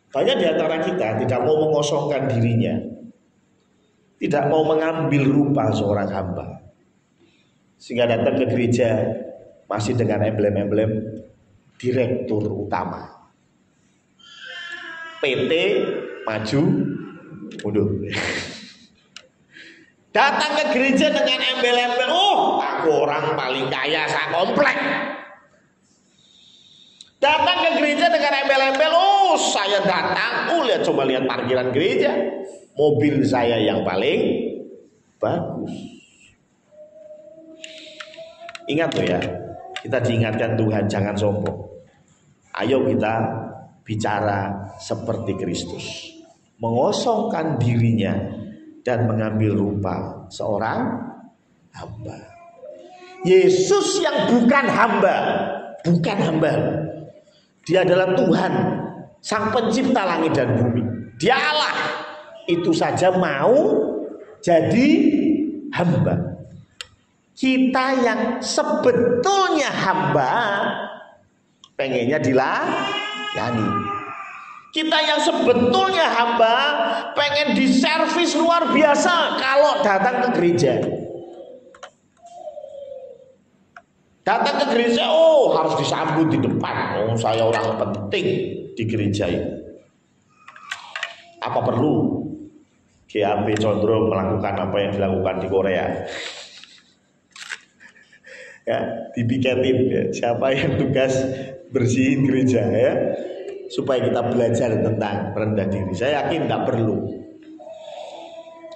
Banyak di antara kita tidak mau mengosongkan dirinya, tidak mau mengambil rupa seorang hamba, sehingga datang ke gereja masih dengan emblem-emblem direktur utama. PT maju mundur. Datang ke gereja dengan embel-embel, oh aku orang paling kaya komplek. Datang ke gereja dengan embel-embel, oh saya datang, coba lihat parkiran gereja, mobil saya yang paling bagus. Ingat loh ya, kita diingatkan Tuhan jangan sombong. Ayo kita bicara seperti Kristus, mengosongkan dirinya dan mengambil rupa seorang hamba. Yesus yang bukan hamba, Dia adalah Tuhan, Sang Pencipta langit dan bumi. Dia Allah, itu saja mau jadi hamba. Kita yang sebetulnya hamba pengennya dilayani. Kita yang sebetulnya hamba pengen diservis luar biasa kalau datang ke gereja. Datang ke gereja, harus disambut di depan. Saya orang penting di gereja ini. Apa perlu GAB Condro melakukan apa yang dilakukan di Korea? Ya, dipiketin ya, siapa yang tugas bersihin gereja ya, supaya kita belajar tentang rendah diri. Saya yakin nggak perlu.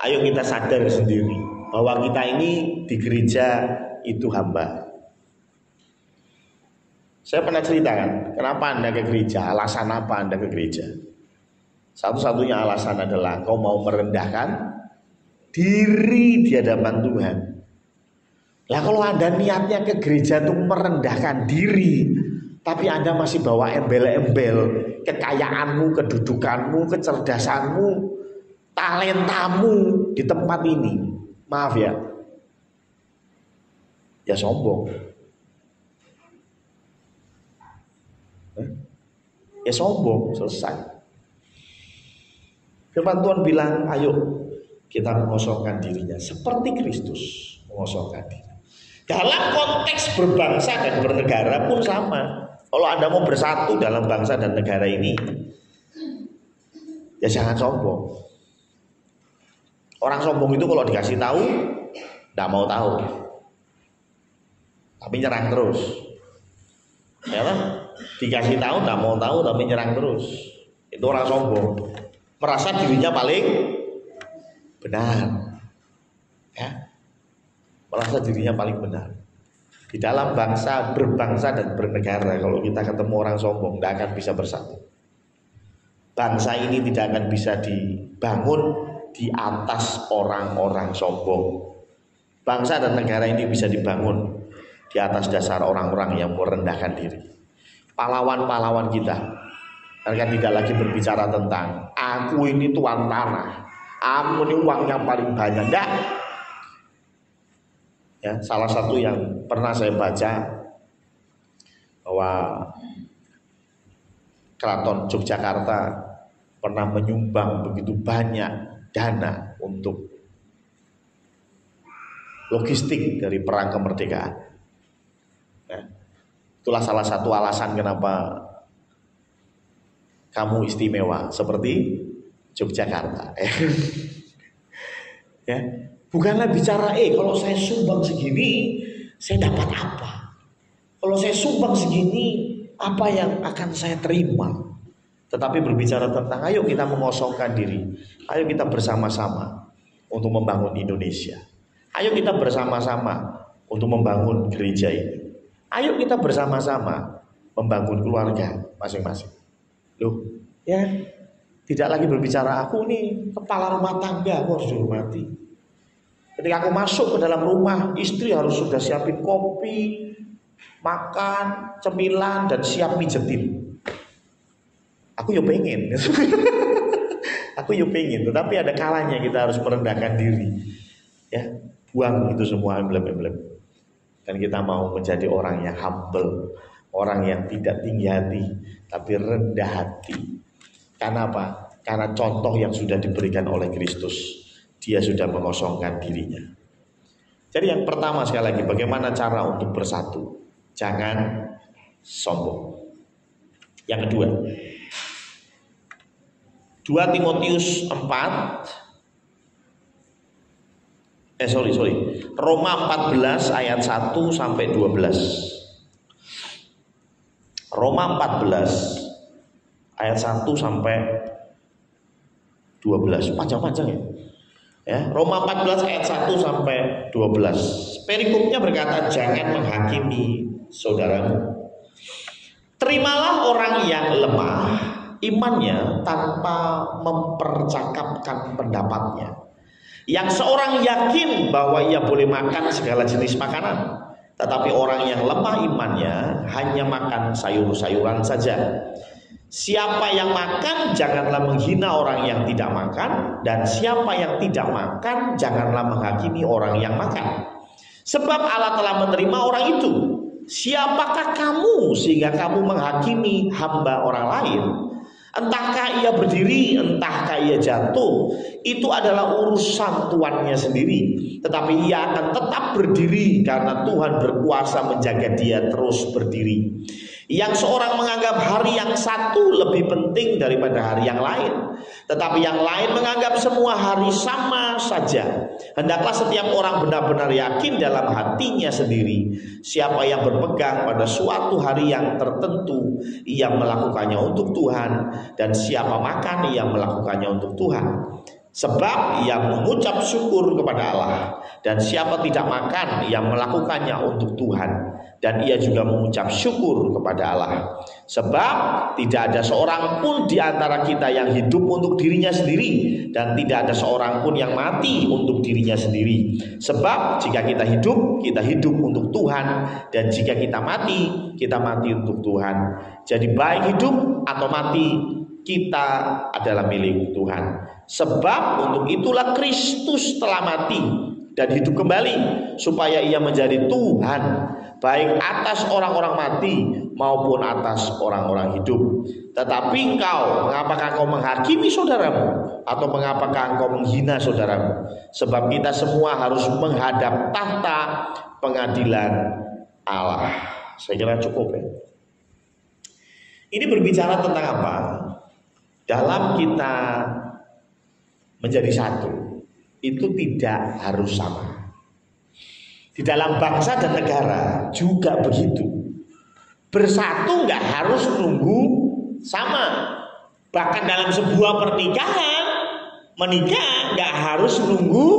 Ayo kita sadar sendiri bahwa kita ini di gereja itu hamba. Saya pernah ceritakan kenapa Anda ke gereja, alasan apa Anda ke gereja. Satu-satunya alasan adalah kau mau merendahkan diri di hadapan Tuhan. Lah kalau Anda niatnya ke gereja untuk merendahkan diri, tapi Anda masih bawa embel-embel kekayaanmu, kedudukanmu, kecerdasanmu, talentamu di tempat ini, maaf ya, sombong. Ya sombong, selesai. Firman Tuhan bilang, ayo kita mengosongkan dirinya seperti Kristus mengosongkan diri. Dalam konteks berbangsa dan bernegara pun sama. Kalau Anda mau bersatu dalam bangsa dan negara ini, ya jangan sombong. Orang sombong itu kalau dikasih tahu, tidak mau tahu, tapi nyerang terus. Ya kan? Dikasih tahu, tidak mau tahu, tapi nyerang terus. Itu orang sombong, merasa dirinya paling benar, ya, merasa dirinya paling benar. Di dalam bangsa, berbangsa dan bernegara, kalau kita ketemu orang sombong, tidak akan bisa bersatu. Bangsa ini tidak akan bisa dibangun di atas orang-orang sombong. Bangsa dan negara ini bisa dibangun di atas dasar orang-orang yang merendahkan diri. Pahlawan-pahlawan kita, mereka tidak lagi berbicara tentang aku ini tuan tanah, aku ini uangnya paling banyak. Enggak. Ya, salah satu yang pernah saya baca bahwa Keraton Yogyakarta pernah menyumbang begitu banyak dana untuk logistik dari perang kemerdekaan. Nah, itulah salah satu alasan kenapa kamu istimewa seperti Yogyakarta. Ya, bukanlah bicara kalau saya sumbang segini saya dapat apa? Kalau saya sumbang segini apa yang akan saya terima? Tetapi berbicara tentang ayo kita mengosongkan diri, ayo kita bersama-sama untuk membangun Indonesia. Ayo kita bersama-sama untuk membangun gereja ini. Ayo kita bersama-sama membangun keluarga masing-masing. Loh, ya, tidak lagi berbicara aku nih kepala rumah tangga, aku harus dihormati. Ketika aku masuk ke dalam rumah, istri harus sudah siapin kopi, makan, cemilan, dan siap mijetin. Aku ya pengen. Aku ya pengen, tetapi ada kalanya kita harus merendahkan diri. Ya, buang itu semua emblem-emblem. Dan kita mau menjadi orang yang humble, orang yang tidak tinggi hati, tapi rendah hati. Karena apa? Karena contoh yang sudah diberikan oleh Kristus. Dia sudah mengosongkan dirinya. Jadi yang pertama sekali lagi, bagaimana cara untuk bersatu? Jangan sombong. Yang kedua, 2 Timotius 4 Roma 14 ayat 1 sampai 12. Roma 14 ayat 1 sampai 12. Panjang-panjang ya. Roma 14 ayat 1 sampai 12. Perikopnya berkata, jangan menghakimi saudaramu. Terimalah orang yang lemah imannya tanpa mempercakapkan pendapatnya. Yang seorang yakin bahwa ia boleh makan segala jenis makanan, tetapi orang yang lemah imannya hanya makan sayur-sayuran saja. Siapa yang makan janganlah menghina orang yang tidak makan, dan siapa yang tidak makan janganlah menghakimi orang yang makan. Sebab Allah telah menerima orang itu. Siapakah kamu sehingga kamu menghakimi hamba orang lain? Entahkah ia berdiri, entahkah ia jatuh, itu adalah urusan tuannya sendiri. Tetapi ia akan tetap berdiri karena Tuhan berkuasa menjaga dia terus berdiri. Yang seorang menganggap hari yang satu lebih penting daripada hari yang lain, tetapi yang lain menganggap semua hari sama saja. Hendaklah setiap orang benar-benar yakin dalam hatinya sendiri. Siapa yang berpegang pada suatu hari yang tertentu, ia melakukannya untuk Tuhan, dan siapa makan, ia melakukannya untuk Tuhan. Sebab ia mengucap syukur kepada Allah, dan siapa tidak makan, ia melakukannya untuk Tuhan, dan ia juga mengucap syukur kepada Allah. Sebab tidak ada seorang pun di antara kita yang hidup untuk dirinya sendiri, dan tidak ada seorang pun yang mati untuk dirinya sendiri. Sebab jika kita hidup untuk Tuhan, dan jika kita mati untuk Tuhan. Jadi baik hidup atau mati, kita adalah milik Tuhan. Sebab untuk itulah Kristus telah mati dan hidup kembali, supaya ia menjadi Tuhan baik atas orang-orang mati maupun atas orang-orang hidup. Tetapi mengapakah engkau menghakimi saudaramu, atau mengapakah engkau menghina saudaramu? Sebab kita semua harus menghadap tahta pengadilan Allah. Saya kira cukup ya. Ini berbicara tentang apa? Dalam kita menjadi satu, itu tidak harus sama. Di dalam bangsa dan negara juga begitu. Bersatu nggak harus nunggu sama. Bahkan dalam sebuah pernikahan, menikah nggak harus nunggu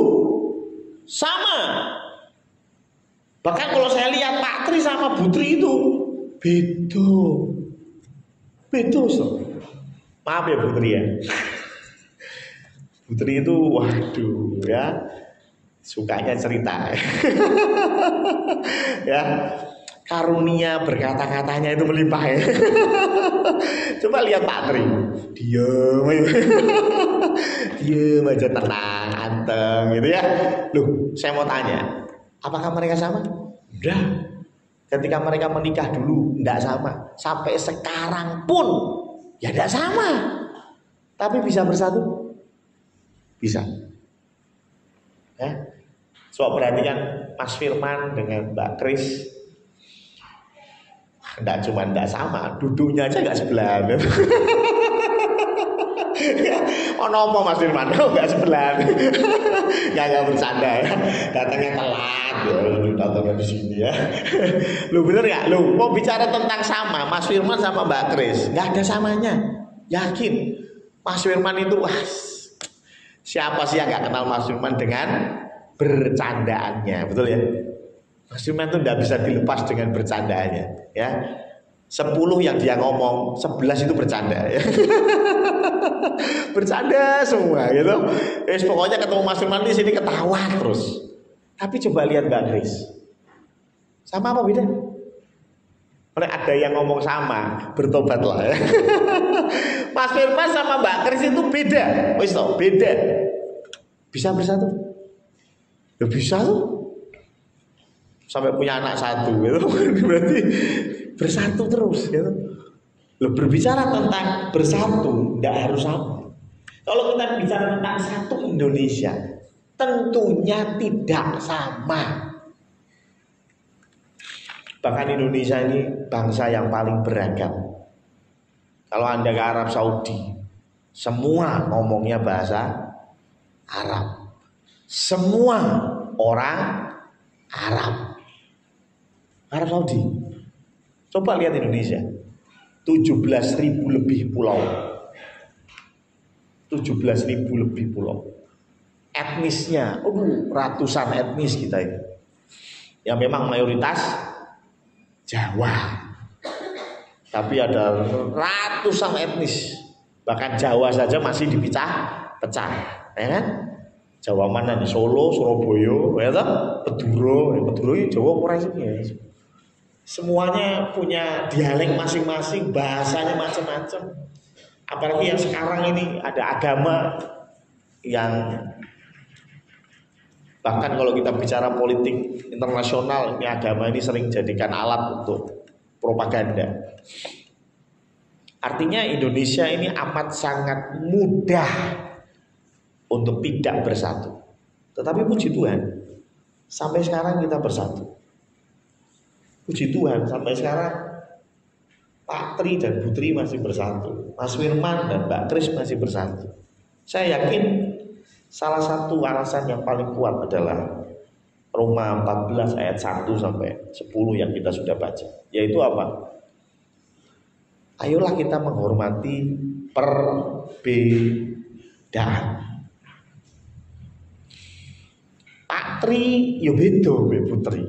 sama. Bahkan kalau saya lihat Pak Tri sama Bu Tri itu beda so. Maaf ya Bu Tri ya. Bu Tri itu waduh ya, sukanya cerita. Ya, karunia berkata-katanya itu melimpah ya. Coba lihat Pak Tri, diam aja, tenang, anteng gitu ya. Loh, saya mau tanya, apakah mereka sama? Udah. Ketika mereka menikah dulu enggak sama, sampai sekarang pun ya enggak sama. Tapi bisa bersatu? Bisa. Ya. So berarti kan Mas Firman dengan Mbak Kris enggak sama, duduknya aja enggak sebelahan. Oh nopo Mas Firman, enggak sebelahan. Enggak bercanda ya. Datangnya telat ya, datangnya di sini ya. Lu bener enggak? Lu mau bicara tentang sama Mas Firman sama Mbak Kris, enggak ada samanya. Yakin Mas Firman itu siapa sih yang enggak kenal Mas Firman dengan bercandaannya, betul ya? Mas Firman itu tidak bisa dilepas dengan bercandaannya, ya. 10 yang dia ngomong, 11 itu bercanda, ya. Bercanda semua, gitu. Pokoknya ketemu Mas Firman di sini ketawa terus. Tapi coba lihat Mbak Kris, sama apa beda? Mereka ada yang ngomong sama, bertobatlah ya. Mas Firman sama Mbak Kris itu beda, wis toh, beda. Bisa bersatu? Ya bisa tuh. Sampai punya anak satu gitu. Berarti bersatu terus gitu. Loh, berbicara tentang bersatu tidak harus sama. Kalau kita bicara tentang satu Indonesia, tentunya tidak sama. Bahkan Indonesia ini bangsa yang paling beragam. Kalau Anda ke Arab Saudi, semua ngomongnya bahasa Arab. Semua orang Arab. Arab Saudi. Coba lihat Indonesia. 17.000 lebih pulau. 17.000 lebih pulau. Etnisnya, ratusan etnis kita ini. Yang memang mayoritas Jawa. Tapi ada ratusan etnis. Bahkan Jawa saja masih dipecah-pecah, ya kan? Jawa mana nih? Solo, Surabaya, ya toh? Madura itu Jawa kurang sih. Semuanya punya dialek masing-masing, bahasanya macam-macam. Apalagi yang sekarang ini ada agama yang bahkan kalau kita bicara politik internasional, ini agama ini sering jadikan alat untuk propaganda. Artinya Indonesia ini amat sangat mudah untuk tidak bersatu. Tetapi puji Tuhan, sampai sekarang kita bersatu. Puji Tuhan, sampai sekarang Pak Tri dan Bu Tri masih bersatu. Mas Firman dan Mbak Kris masih bersatu. Saya yakin salah satu alasan yang paling kuat adalah Roma 14 ayat 1 sampai 10 yang kita sudah baca. Yaitu apa? Ayolah kita menghormati perbedaan. Pak Tri yo beda Mbak Putri.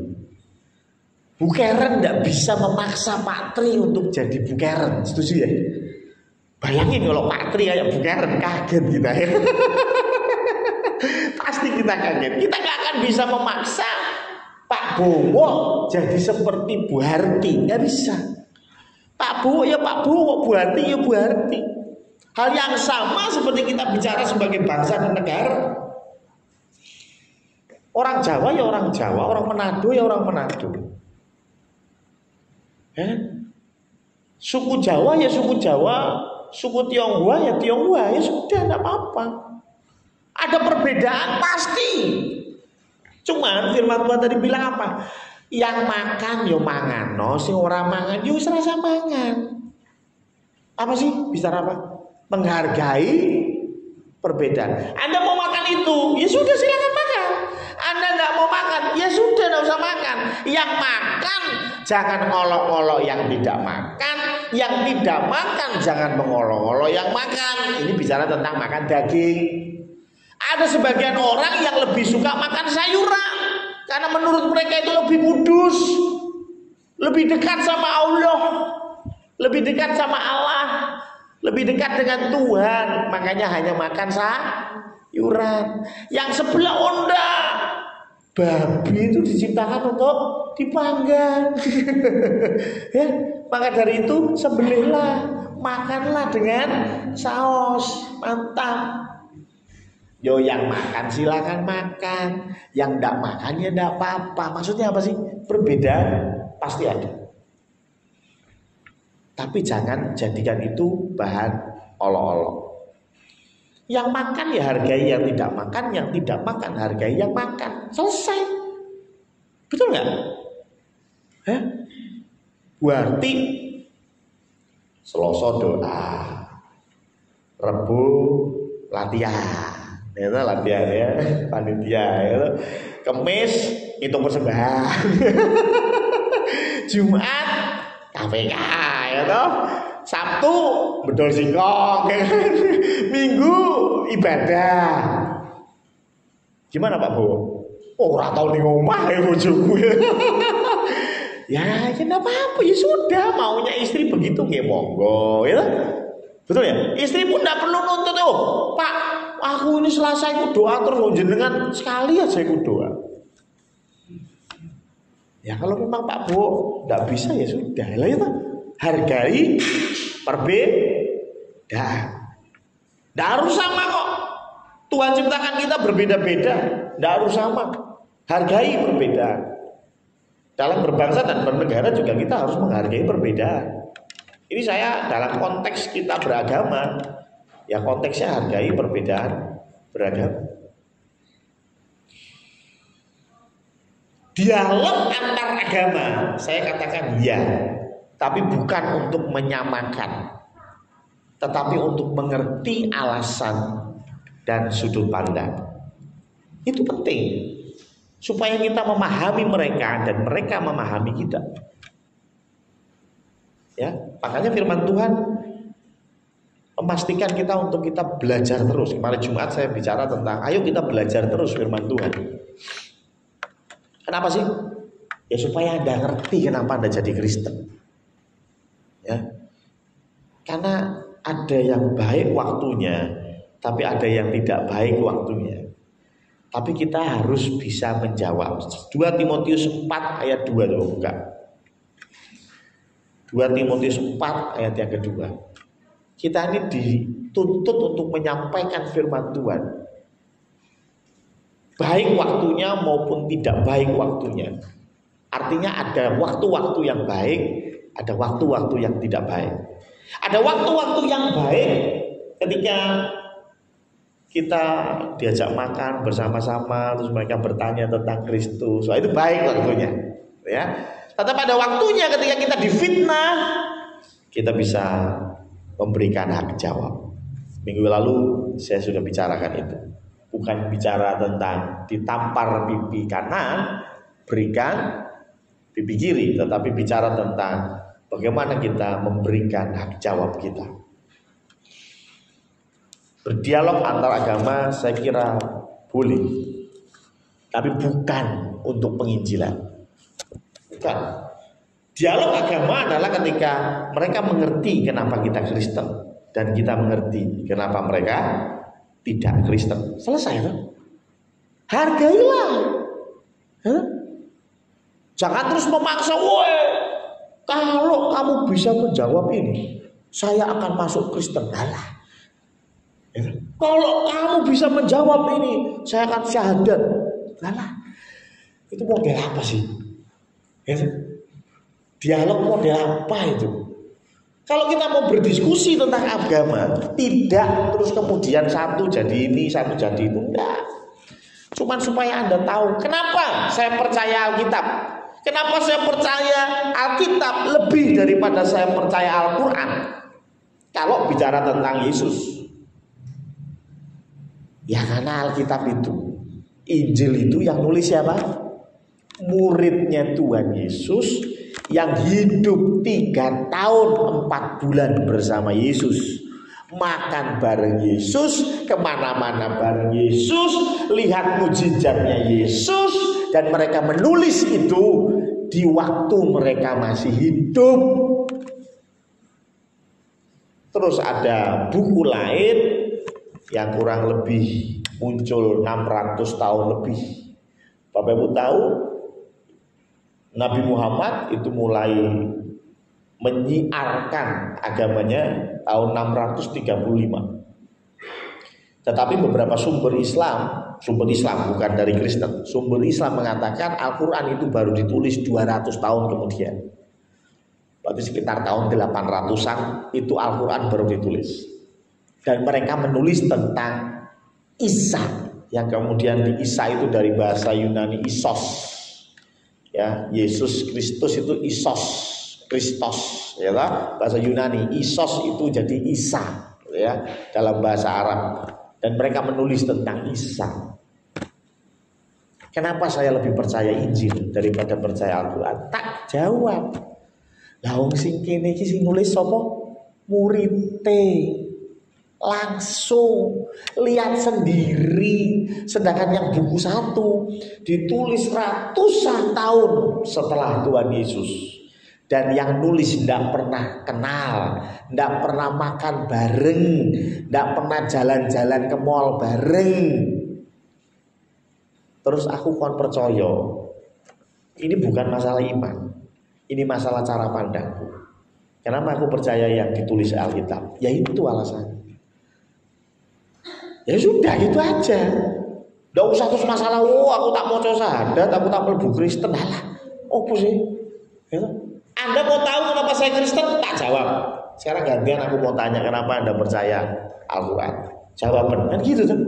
Bu Karen tidak bisa memaksa Pak Tri untuk jadi Bu Karen, setuju ya? Bayangin kalau Pak Tri kayak Bu Karen, kaget kita ya. Pasti kita kaget. Kita gak akan bisa memaksa Pak Bowo jadi seperti Bu Harti, nggak bisa. Pak Bowo ya Pak Bowo, Bu Harti ya Bu Harti. Hal yang sama seperti kita bicara sebagai bangsa dan negara. Orang Jawa ya orang Jawa, orang Manado ya orang Manado. Suku Jawa ya suku Jawa, suku Tionghoa ya Tionghoa, ya sudah, tidak apa-apa. Ada perbedaan pasti. Cuman firman Tuhan tadi bilang apa? Yang makan yo mangan, no, sing ora mangan yo serasa mangan. Apa sih? Bicara apa? Menghargai perbedaan. Anda mau makan itu, ya sudah silakan makan. Anda nggak mau makan, ya sudah nggak usah makan. Yang makan jangan ngolok-ngolok yang tidak makan, yang tidak makan jangan mengolok-olok yang makan. Ini bicara tentang makan daging. Ada sebagian orang yang lebih suka makan sayuran karena menurut mereka itu lebih kudus, lebih dekat sama Allah, lebih dekat sama Allah, lebih dekat dengan Tuhan. Makanya hanya makan sayuran. Yang sebelah onda, babi itu diciptakan untuk dipanggang. Ya, maka dari itu sembelihlah, makanlah dengan saus, mantap. Yo yang makan silakan makan, yang tidak makan ya tidak apa-apa. Maksudnya apa sih? Perbedaan pasti ada. Tapi jangan jadikan itu bahan olok-olok. Yang makan ya hargai yang tidak makan, yang tidak makan hargai yang makan. selesai. Betul nggak? Berarti Selasa doa, Rebo latihan, itu latihan ya, panitia ya. Kemis hitung persembahan, Jumat KPK ya toh, Sabtu bedol singkong, ya kan? Minggu ibadah. Gimana Pak Bowo? Oh, ora tau ning omah ya bojoku ya. Ya, enggak apa-apa, ya sudah, maunya istri begitu nggih monggo, ya. Betul ya? Istri pun enggak perlu nuntut, oh, Pak, aku ini Selasa ikut doa terus jenengan sekali aja ikut doa. Ya kalau memang Pak Bowo enggak bisa ya sudah, lah ya. Hargai perbedaan. Enggak harus sama kok. Tuhan ciptakan kita berbeda-beda, enggak harus sama. Hargai perbedaan. Dalam berbangsa dan bernegara juga kita harus menghargai perbedaan. Ini saya dalam konteks kita beragama, ya konteksnya hargai perbedaan beragama. Dialog antar agama, saya katakan ya, tapi bukan untuk menyamakan, tetapi untuk mengerti alasan dan sudut pandang. Itu penting. Supaya kita memahami mereka dan mereka memahami kita. Ya, makanya firman Tuhan memastikan kita untuk kita belajar terus. Kemarin Jumat saya bicara tentang ayo kita belajar terus firman Tuhan. Kenapa sih? Ya supaya Anda ngerti kenapa Anda jadi Kristen. Ya. Karena ada yang baik waktunya, tapi ada yang tidak baik waktunya. Tapi kita harus bisa menjawab. 2 Timotius 4 ayat 2 loh, enggak. 2 Timotius 4 ayat yang kedua. Kita ini dituntut untuk menyampaikan firman Tuhan. Baik waktunya maupun tidak baik waktunya. Artinya ada waktu-waktu yang baik, ada waktu-waktu yang tidak baik. Ada waktu-waktu yang baik ketika kita diajak makan bersama-sama, terus mereka bertanya tentang Kristus. Wah, itu baik waktunya, ya. Tetapi pada waktunya ketika kita difitnah, kita bisa memberikan hak jawab. Minggu lalu saya sudah bicarakan itu. Bukan bicara tentang ditampar pipi kanan, berikan pipi kiri, tetapi bicara tentang bagaimana kita memberikan hak jawab kita. Berdialog antar agama saya kira boleh, tapi bukan untuk penginjilan. Bukan. Dialog agama adalah ketika mereka mengerti kenapa kita Kristen dan kita mengerti kenapa mereka tidak Kristen. Selesai kan? Hargailah. Jangan terus memaksa, "Woi, kalau kamu bisa menjawab ini, saya akan masuk Kristen." Alah. Ya. Kalau kamu bisa menjawab ini, saya akan syahadat. Lah, itu model apa sih? Ya. Dialog model apa itu? Kalau kita mau berdiskusi tentang agama, tidak terus kemudian satu jadi ini, satu jadi itu, enggak. Cuman supaya Anda tahu kenapa saya percaya Alkitab. Kenapa saya percaya Alkitab lebih daripada saya percaya Al-Quran. Kalau bicara tentang Yesus, ya karena Alkitab itu, Injil itu yang nulis siapa? Muridnya Tuhan Yesus yang hidup 3 tahun 4 bulan bersama Yesus, makan bareng Yesus, kemana-mana bareng Yesus, lihat mujizatnya Yesus, dan mereka menulis itu di waktu mereka masih hidup. Terus ada buku lain yang kurang lebih muncul 600 tahun lebih. Bapak Ibu tahu Nabi Muhammad itu mulai menyiarkan agamanya tahun 635. Tetapi beberapa sumber Islam bukan dari Kristen, sumber Islam mengatakan Al-Quran itu baru ditulis 200 tahun kemudian. Berarti sekitar tahun 800-an itu Al-Quran baru ditulis. Dan mereka menulis tentang Isa yang kemudian di Isa itu dari bahasa Yunani Isos. Ya, Yesus Kristus itu Isos, Kristos, ya kan? Bahasa Yunani Isos itu jadi Isa, ya, dalam bahasa Arab. Dan mereka menulis tentang Isa. Kenapa saya lebih percaya Injil daripada percaya Al-Quran? Tak jawab. Lah wong sing kene iki sing nulis sapa? Murite. Langsung lihat sendiri. Sedangkan yang buku 1 ditulis ratusan tahun setelah Tuhan Yesus. Dan yang nulis tidak pernah kenal, tidak pernah makan bareng, tidak pernah jalan-jalan ke mall bareng. Terus aku kon percaya. Ini bukan masalah iman. Ini masalah cara pandangku. Kenapa aku percaya yang ditulis Alkitab? Ya itu alasannya. Ya sudah itu aja. Nggak usah terus masalah, aku tak mau syahadat, aku tak mlebu Kristen. Alah, opo sih? Ya. Anda mau tahu kenapa saya Kristen? Tak jawab. Sekarang gantian aku mau tanya, kenapa Anda percaya Al-Quran? Jawaban kan gitu kan?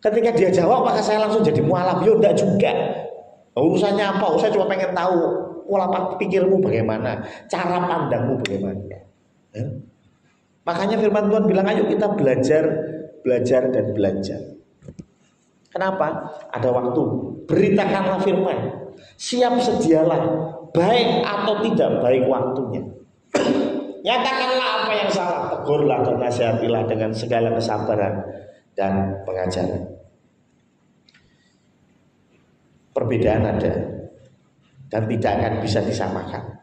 Ketika dia jawab, maka saya langsung jadi mualaf. Yo enggak juga. Urusannya apa? Saya cuma pengen tahu pola pikirmu bagaimana, cara pandangmu bagaimana. Ya? Makanya firman Tuhan bilang, ayo kita belajar dan belajar. Kenapa? Ada waktu. Beritakanlah firman. Siap sedialah, baik atau tidak baik waktunya. Nyatakanlah apa yang salah, tegurlah dan nasihatilah dengan segala kesabaran dan pengajaran. Perbedaan ada dan tidak akan bisa disamakan.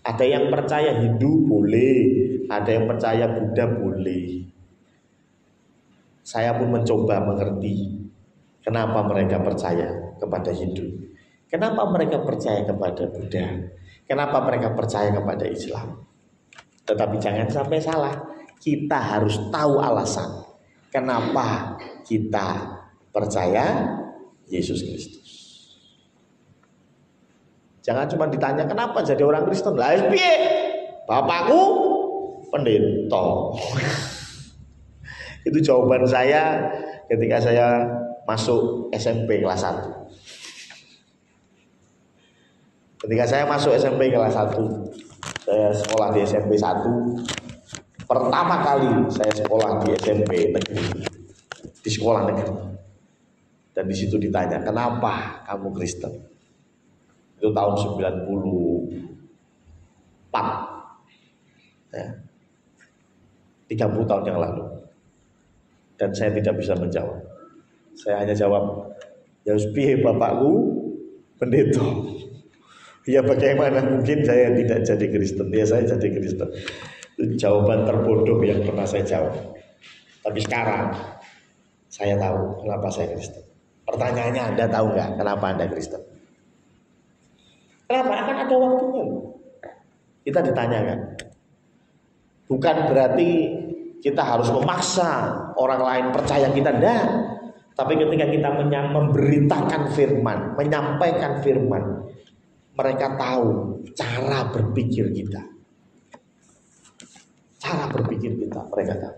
Ada yang percaya Hindu boleh, ada yang percaya Buddha boleh. Saya pun mencoba mengerti kenapa mereka percaya kepada Hindu, kenapa mereka percaya kepada Buddha, kenapa mereka percaya kepada Islam. Tetapi jangan sampai salah, kita harus tahu alasan kenapa kita percaya Yesus Kristus. Jangan cuma ditanya kenapa jadi orang Kristen. Lah piye? Bapakku pendeta. Itu jawaban saya ketika saya masuk SMP kelas 1. Ketika saya masuk SMP kelas 1, saya sekolah di SMP 1. Pertama kali saya sekolah di SMP negeri, di sekolah negeri. Dan di situ ditanya, kenapa kamu Kristen? Itu tahun 94, ya, 30 tahun yang lalu. Dan saya tidak bisa menjawab. Saya hanya jawab, ya piye bapakku pendeta. Ya bagaimana mungkin saya tidak jadi Kristen? Ya saya jadi Kristen. Itu jawaban terbodoh yang pernah saya jawab. Tapi sekarang saya tahu kenapa saya Kristen. Pertanyaannya, Anda tahu nggak kenapa Anda Kristen? Kenapa? Akan ada waktunya. Kita ditanyakan. Bukan berarti kita harus memaksa orang lain percaya kita, enggak. Tapi ketika kita memberitakan firman, menyampaikan firman, mereka tahu cara berpikir kita. Cara berpikir kita, mereka tahu.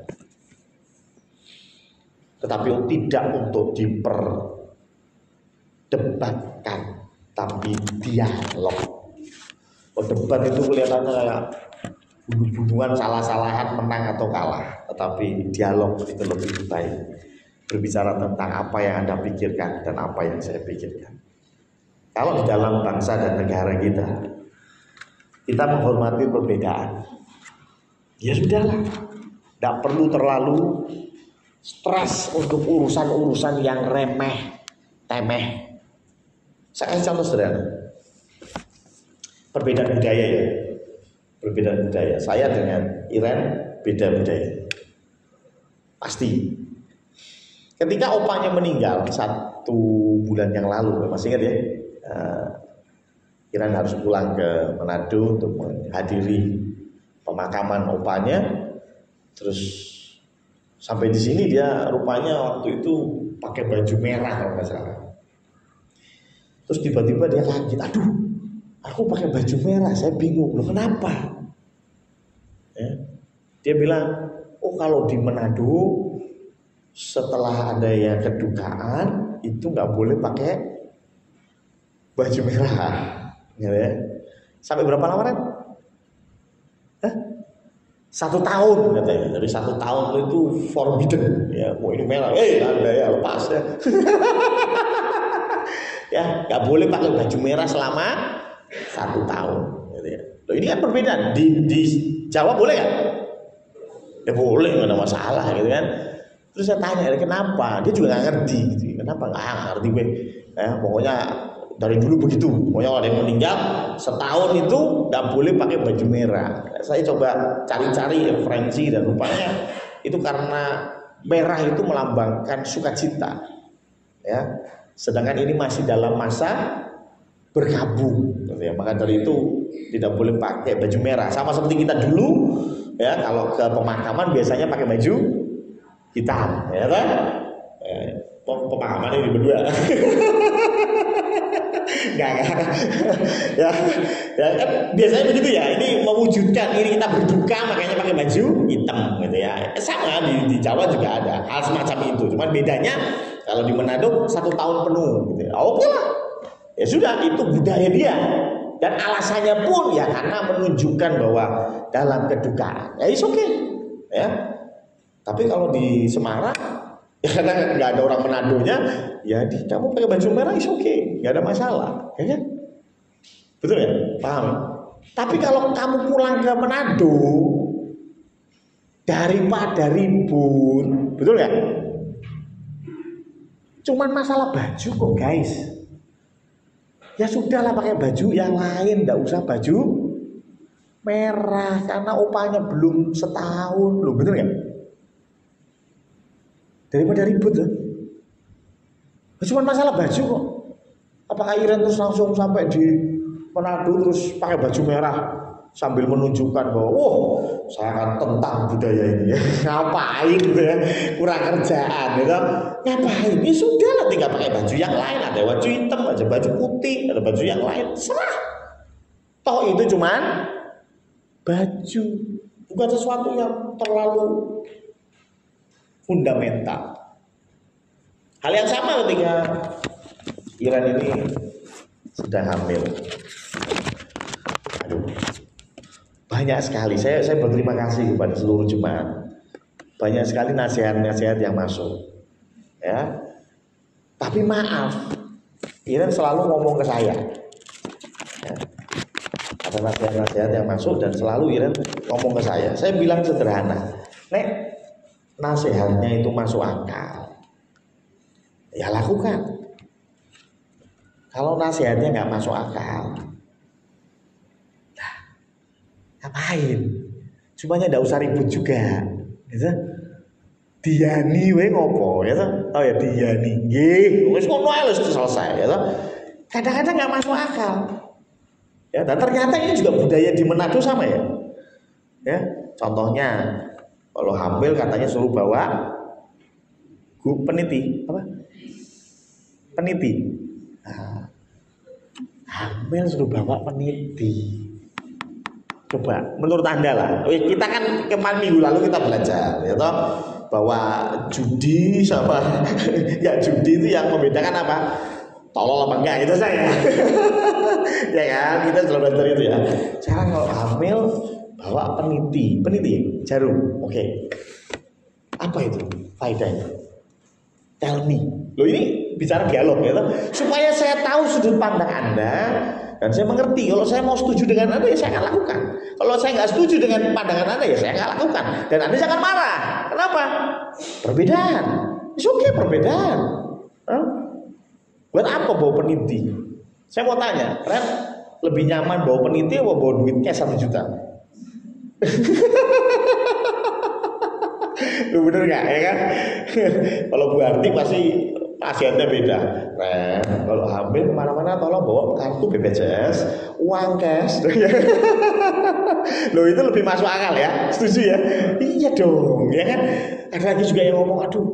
Tetapi tidak untuk diperdebatkan, tapi dialog. Debat itu kelihatannya kayak bunuh-bunuhan, salah-salahan, menang atau kalah. Tetapi dialog itu lebih baik. Berbicara tentang apa yang Anda pikirkan dan apa yang saya pikirkan. Kalau di dalam bangsa dan negara kita menghormati perbedaan. Ya sudahlah, tidak perlu terlalu stres untuk urusan-urusan yang remeh, temeh. Saya kasih contoh sederhana. Perbedaan budaya ya. Perbedaan budaya. Saya dengan Iren beda budaya. Pasti. Ketika opanya meninggal 1 bulan yang lalu, masih ingat ya? Iren harus pulang ke Manado untuk menghadiri pemakaman opanya. Terus sampai di sini dia rupanya waktu itu pakai baju merah kalau nggak salah. Terus tiba-tiba dia kaget, aduh, aku pakai baju merah, saya bingung, loh kenapa? Ya. Dia bilang, oh kalau di Manado setelah ada yang kedukaan itu nggak boleh pakai baju merah, ya. Sampai berapa lama kan? 1 tahun katanya. Dari 1 tahun itu forbidden, ya. Mau ini merah, Anda ya lepas ya. Ya, nggak boleh pakai baju merah selama 1 tahun. Gitu ya. Loh, ini kan perbedaan. Di Jawa boleh nggak? Ya boleh, nggak ada masalah gitu kan. Terus saya tanya, kenapa? Dia juga nggak ngerti. Gitu. Kenapa nggak ngerti gue? Pokoknya dari dulu begitu. Pokoknya kalau ada yang meninggal setahun itu nggak boleh pakai baju merah. Saya coba cari-cari referensi dan rupanya itu karena merah itu melambangkan sukacita. Ya. Sedangkan ini masih dalam masa berkabung, gitu ya. Maka dari itu tidak boleh pakai baju merah. Sama seperti kita dulu, ya, kalau ke pemakaman biasanya pakai baju hitam, ya kan? Pemakaman ini berdua. Enggak. Ya kan biasanya begitu ya. Ini mewujudkan ini kita berduka makanya pakai baju hitam, gitu ya. Sama di Jawa juga ada hal semacam itu. Cuman bedanya kalau di Manado 1 tahun penuh, gitu ya. Oke lah. Ya sudah, itu budaya dia. Dan alasannya pun ya karena menunjukkan bahwa dalam kedukaan. Ya is okay. Ya. Tapi kalau di Semarang ya karena nggak ada orang Manadonya, ya kamu pakai baju merah is okay, nggak ada masalah, ya kan? Betul ya, paham? Tapi kalau kamu pulang ke Manado daripada ribut, betul ya? Cuman masalah baju kok guys. Ya sudahlah pakai baju yang lain, nggak usah baju merah karena upahnya belum setahun, loh betul ya? Daripada ribut ya. Cuma masalah baju kok. Apakah Iren terus langsung sampai di Manado terus pakai baju merah sambil menunjukkan bahwa saya akan tentang budaya ini ya. Ngapain gitu ya? Kurang kerjaan gitu. Ngapain? Ya sudah lah, tinggal pakai baju yang lain. Ada baju hitam, ada baju putih, ada baju yang lain. Serah. Toh itu cuman baju, bukan sesuatu yang terlalu fundamental. Hal yang sama ketika Iren ini sedang hamil. Aduh, banyak sekali. Saya berterima kasih kepada seluruh jemaat. Banyak sekali nasihat-nasihat yang masuk. Ya, tapi maaf, Iren selalu ngomong ke saya. Ya. Ada nasihat-nasihat yang masuk dan selalu Iren ngomong ke saya. Saya bilang sederhana, Nek, nasihatnya itu masuk akal, ya lakukan. Kalau nasihatnya nggak masuk akal, nah, ngapain? Cumanya nggak usah ribut juga, gitu. Diani we ngopo, gitu. Oh ya diani, wes ngono ae selesai, gitu. Kadang-kadang nggak masuk akal, ya. Dan ternyata ini juga budaya di Manado sama ya, ya. Contohnya. Kalau hamil katanya suruh bawa peniti, apa? Peniti. Nah, hamil suruh bawa peniti. Coba, menurut Anda lah. Kita kan kemarin minggu lalu kita belajar, ya toh, bahwa judi sama ya judi itu yang membedakan apa? Tolol apa enggak itu saya. Ya kan, kita sudah belajar itu ya. Sekarang kalau hamil bawa peniti jarum, oke. Apa itu faedahnya? Tell me. Loh ini bicara dialog ya, supaya saya tahu sudut pandang Anda dan saya mengerti. Kalau saya mau setuju dengan Anda ya saya akan lakukan. Kalau saya nggak setuju dengan pandangan Anda ya saya nggak lakukan. Dan Anda jangan marah. Kenapa? Perbedaan. Oke, perbedaan. Buat apa bawa peniti? Saya mau tanya, Ren, lebih nyaman bawa peniti atau bawa duit cash 1 juta? Lu bener gak ya kan? Kalau Bu Arti pasti nasihatnya beda. Nah, kalau hamil kemana-mana tolong bawa kartu BPJS, uang cash. Loh itu lebih masuk akal ya? Setuju ya? Iya dong, ya kan? Ada lagi juga yang ngomong, aduh,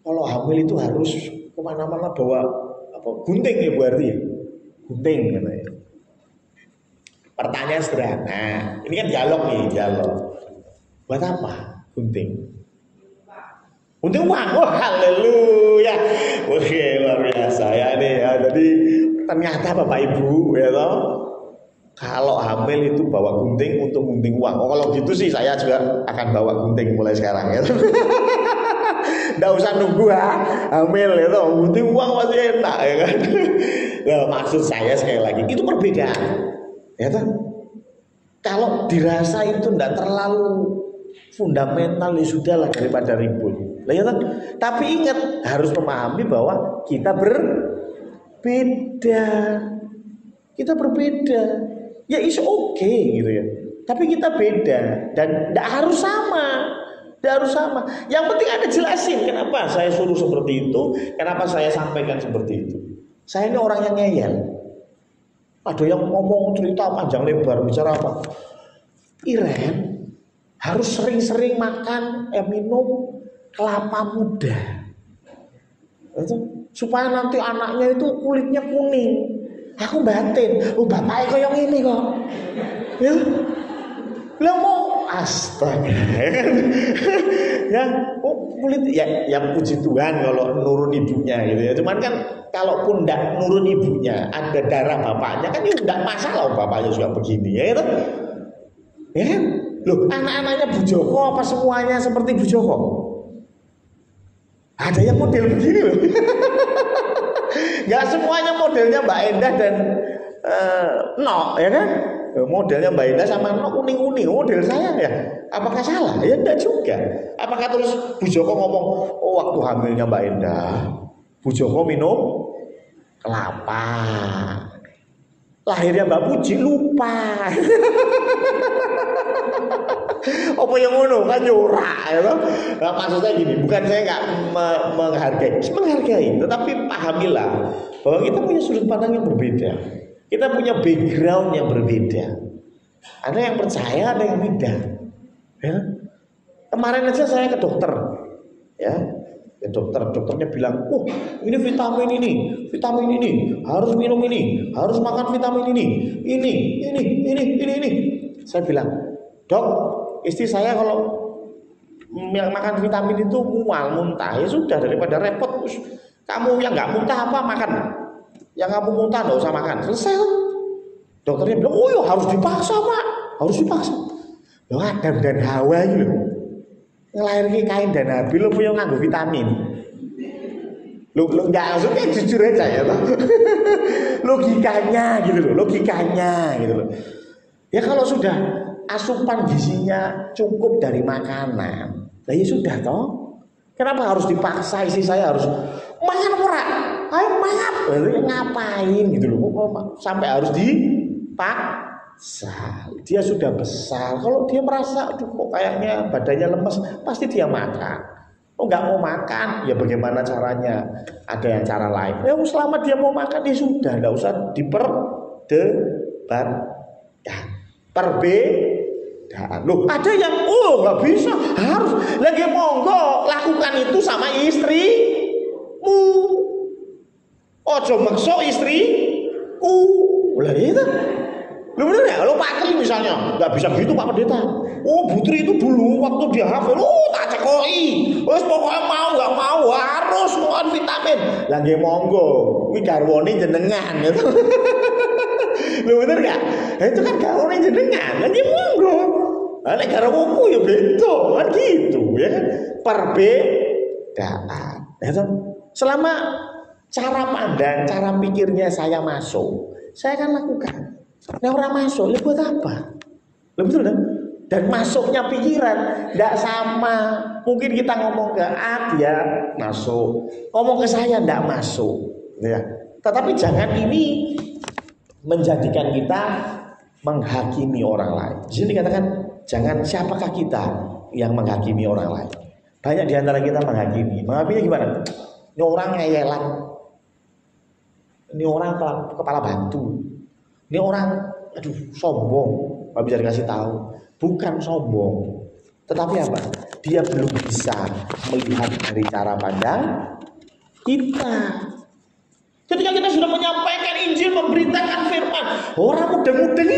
kalau hamil itu harus kemana-mana bawa apa? Gunting ya Bu Arti ya? Gunting katanya. Pertanyaan sederhana, ini kan dialog nih, dialog. Buat apa gunting? Gunting uang, oh haleluya. Oke, luar biasa ya ini ya. Jadi ternyata Bapak Ibu ya toh, kalau hamil itu bawa gunting untuk gunting uang. Oh kalau gitu sih saya juga akan bawa gunting mulai sekarang ya. Nggak usah nunggu hamil ya toh, gunting uang masih enak ya kan. Nah, maksud saya sekali lagi itu perbedaan ya toh. Kalau dirasa itu tidak terlalu fundamental ya sudahlah daripada ribut. Lah ya kan? Tapi ingat harus memahami bahwa kita berbeda. Kita berbeda. Ya is okay gitu ya. Tapi kita beda dan tidak harus sama. Tidak harus sama. Yang penting ada jelasin kenapa saya suruh seperti itu, kenapa saya sampaikan seperti itu. Saya ini orang yang ngeyel. Ada yang ngomong cerita panjang lebar bicara apa? Iren harus sering-sering makan minum kelapa muda itu supaya nanti anaknya itu kulitnya kuning. Aku batin, bapaknya kayak ini kok ya lah mau astaga ya kulit ya puji Tuhan kalau nurun ibunya gitu ya. Cuman kan kalaupun enggak nurun ibunya ada darah bapaknya kan ya enggak masalah bapaknya juga begini ya itu ya kan. Loh, anak-anaknya Bu Joko apa semuanya seperti Bu Joko? Ada yang model begini loh. Gak semuanya modelnya Mbak Endah dan No, ya kan? Modelnya Mbak Endah sama No kuning-kuning. Model saya ya. Apakah salah? Ya enggak juga. Apakah terus Bu Joko ngomong, oh waktu hamilnya Mbak Endah, Bu Joko minum kelapa. Lahirnya Mbak Puji lupa. Apa yang ngono kan nyorak ya toh. Nah, maksud saya gini, bukan saya nggak menghargai, tetapi pahamilah bahwa kita punya sudut pandang yang berbeda. Kita punya background yang berbeda. Ada yang percaya, ada yang tidak. Ya. Kemarin aja saya ke dokter, ya. Dokternya bilang, ini vitamin ini, harus minum ini, harus makan vitamin ini. Saya bilang, dok, istri saya kalau yang makan vitamin itu muntah, ya sudah daripada repot. Kamu yang nggak muntah apa makan, yang kamu muntah nggak usah makan, selesai. Dokternya bilang, oh ya harus dipaksa pak, harus dipaksa. Loh Adam dan Hawa gitu. Ngelahirin Kain dan Habil lo punya nganggo vitamin. Lo nggak maksudnya jujur aja ya toh. Logikanya gitu loh. Ya kalau sudah asupan gizinya cukup dari makanan, lah ya sudah toh. Kenapa harus dipaksa istri saya harus makan ora? Ayo makan. Ngapain gitu loh. Sampai harus dipaksa. Dia sudah besar. Kalau dia merasa aduh kok kayaknya badannya lemes, pasti dia makan. Oh nggak mau makan, ya bagaimana caranya? Ada yang cara lain. Ya selama dia mau makan ya sudah, nggak usah diperdebatkan. Perbedaan. Loh ada yang nggak bisa, harus lagi monggo lakukan itu sama istrimu. Ojo makso istriku. Lah itu. Lu bener ya, lu Pak Tri misalnya nggak bisa gitu Pak Pendeta. Oh Bu Tri itu dulu waktu dia hafal, tak cekoi. Wes pokoknya mau nggak mau harus makan vitamin. Lagi monggo, ini garwone jenengan gitu. Lu bener nggak? Itu kan garwone jenengan, lagi monggo. Nah, garwoku ya beda kan gitu ya kan. Perbedaan. Ya, selama cara pandang, cara pikirnya saya masuk, saya akan lakukan. Nah orang masuk, lu buat apa? Lu betul kan? Dan masuknya pikiran tidak sama. Mungkin kita ngomong ke A dia masuk, ngomong ke saya tidak masuk. Ya. Tetapi jangan ini menjadikan kita menghakimi orang lain. Di sini dikatakan jangan siapakah kita yang menghakimi orang lain. Banyak di antara kita menghakimi. Menghakiminya gimana? Ini orang ngeyelan. Ini orang kepala batu. Ini orang, aduh sombong, nggak bisa dikasih tahu. Bukan sombong, tetapi apa? Dia belum bisa melihat dari cara pandang kita. Ketika kita sudah menyampaikan Injil, memberitakan firman, orang muda-mudi,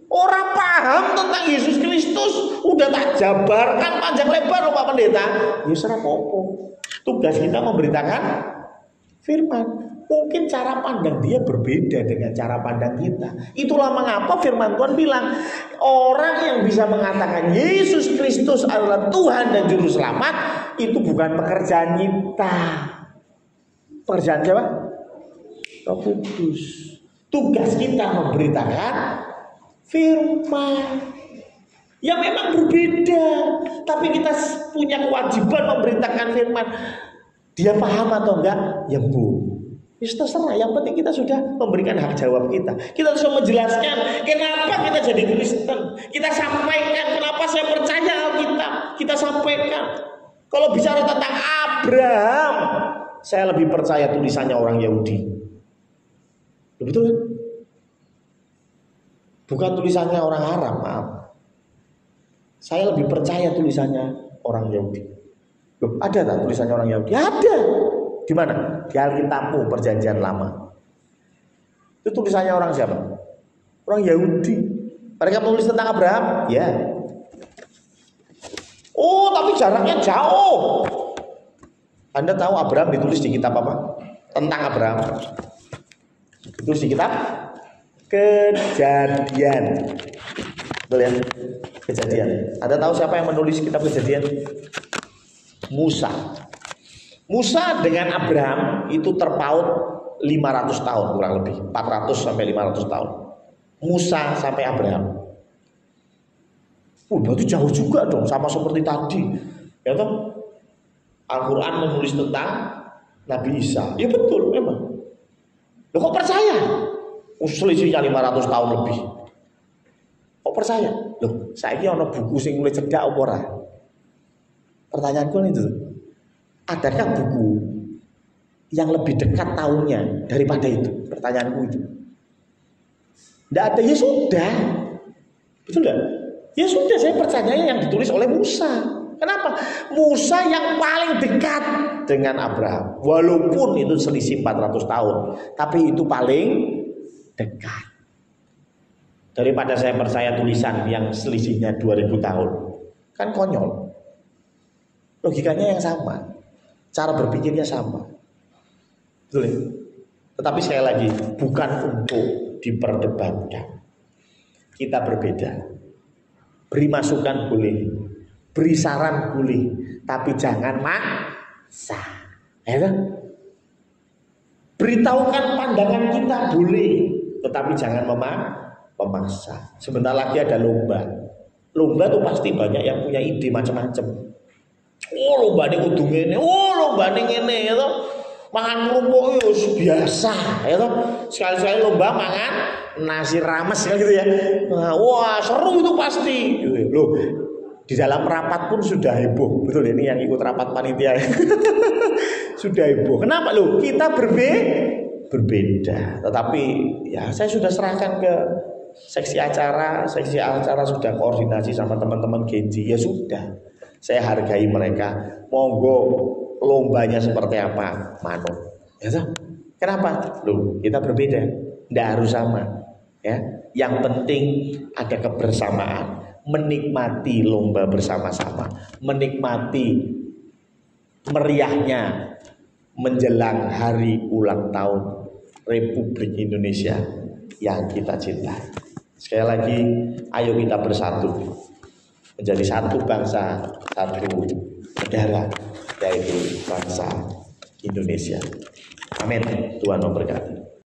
orang paham paham tentang Yesus Kristus, udah tak jabarkan panjang lebar loh Pak Pendeta. Ya serah apa. Tugas kita memberitakan firman. Mungkin cara pandang dia berbeda dengan cara pandang kita. Itulah mengapa firman Tuhan bilang, orang yang bisa mengatakan Yesus Kristus adalah Tuhan dan Juru Selamat, itu bukan pekerjaan kita. Pekerjaan siapa? Roh Kudus. Tugas kita memberitakan firman. Ya memang berbeda, tapi kita punya kewajiban memberitakan firman. Dia paham atau enggak? Ya bu, terserah. Yang penting kita sudah memberikan hak jawab kita. Kita sudah menjelaskan kenapa kita jadi Kristen. Kita sampaikan kenapa saya percaya Alkitab. Kita sampaikan. Kalau bicara tentang Abraham, saya lebih percaya tulisannya orang Yahudi. Betul kan? Bukan tulisannya orang Arab, maaf. Saya lebih percaya tulisannya orang Yahudi. Loh, ada tak tulisannya orang Yahudi? Ada. Di mana? Di Alkitabmu, Perjanjian Lama. Itu tulisannya orang siapa? Orang Yahudi. Mereka menulis tentang Abraham? Ya. Oh, tapi jaraknya jauh. Anda tahu Abraham ditulis di kitab apa? Tentang Abraham. Ditulis di kitab Kejadian. Betul ya? Kejadian. Anda tahu siapa yang menulis kitab Kejadian? Musa. Musa dengan Abraham itu terpaut 500 tahun kurang lebih, 400 sampai 500 tahun. Musa sampai Abraham. Berarti jauh juga dong, sama seperti tadi. Ya toh? Al-Quran menulis tentang Nabi Isa. Ya betul memang. Loh kok percaya? Selisihnya 500 tahun lebih. Kok percaya? Loh, saiki ana buku sing mulai cedak apa ora? Pertanyaanku itu. Adakah buku yang lebih dekat tahunnya daripada itu? Pertanyaanku itu. Tidak ada, ya sudah. Betul tidak? Ya sudah, saya percayanya yang ditulis oleh Musa. Kenapa? Musa yang paling dekat dengan Abraham. Walaupun itu selisih 400 tahun. Tapi itu paling dekat. Daripada saya percaya tulisan yang selisihnya 2000 tahun. Kan konyol. Logikanya yang sama. Cara berpikirnya sama. Betul ya? Tetapi sekali lagi, bukan untuk diperdebatkan. Kita berbeda. Beri masukan boleh, beri saran boleh, tapi jangan maksa. Ya kan? Beritahukan pandangan kita boleh, tetapi jangan memaksa. Sebentar lagi ada lomba. Lomba tuh pasti banyak yang punya ide macam-macam. Oh lomba ini kudu ngene, oh lomba ini ngene, ya toh. Mangan kerupuk itu biasa, ya toh. Sekali-sekali lomba mangan nasi rames kan gitu ya. Nah, wah seru itu pasti. Loh, di dalam rapat pun sudah heboh, betul ini yang ikut rapat panitia. Sudah heboh. Kenapa loh? Kita berbeda. Tetapi ya saya sudah serahkan ke seksi acara sudah koordinasi sama teman-teman Genji. Ya sudah. Saya hargai mereka. Monggo lombanya seperti apa, manut. Ya toh? Kenapa? Loh, kita berbeda. Tidak harus sama. Ya, yang penting ada kebersamaan, menikmati lomba bersama-sama, menikmati meriahnya menjelang hari ulang tahun Republik Indonesia yang kita cintai. Sekali lagi, ayo kita bersatu menjadi satu bangsa, satu negara, yaitu bangsa Indonesia. Amin. Tuhan memberkati.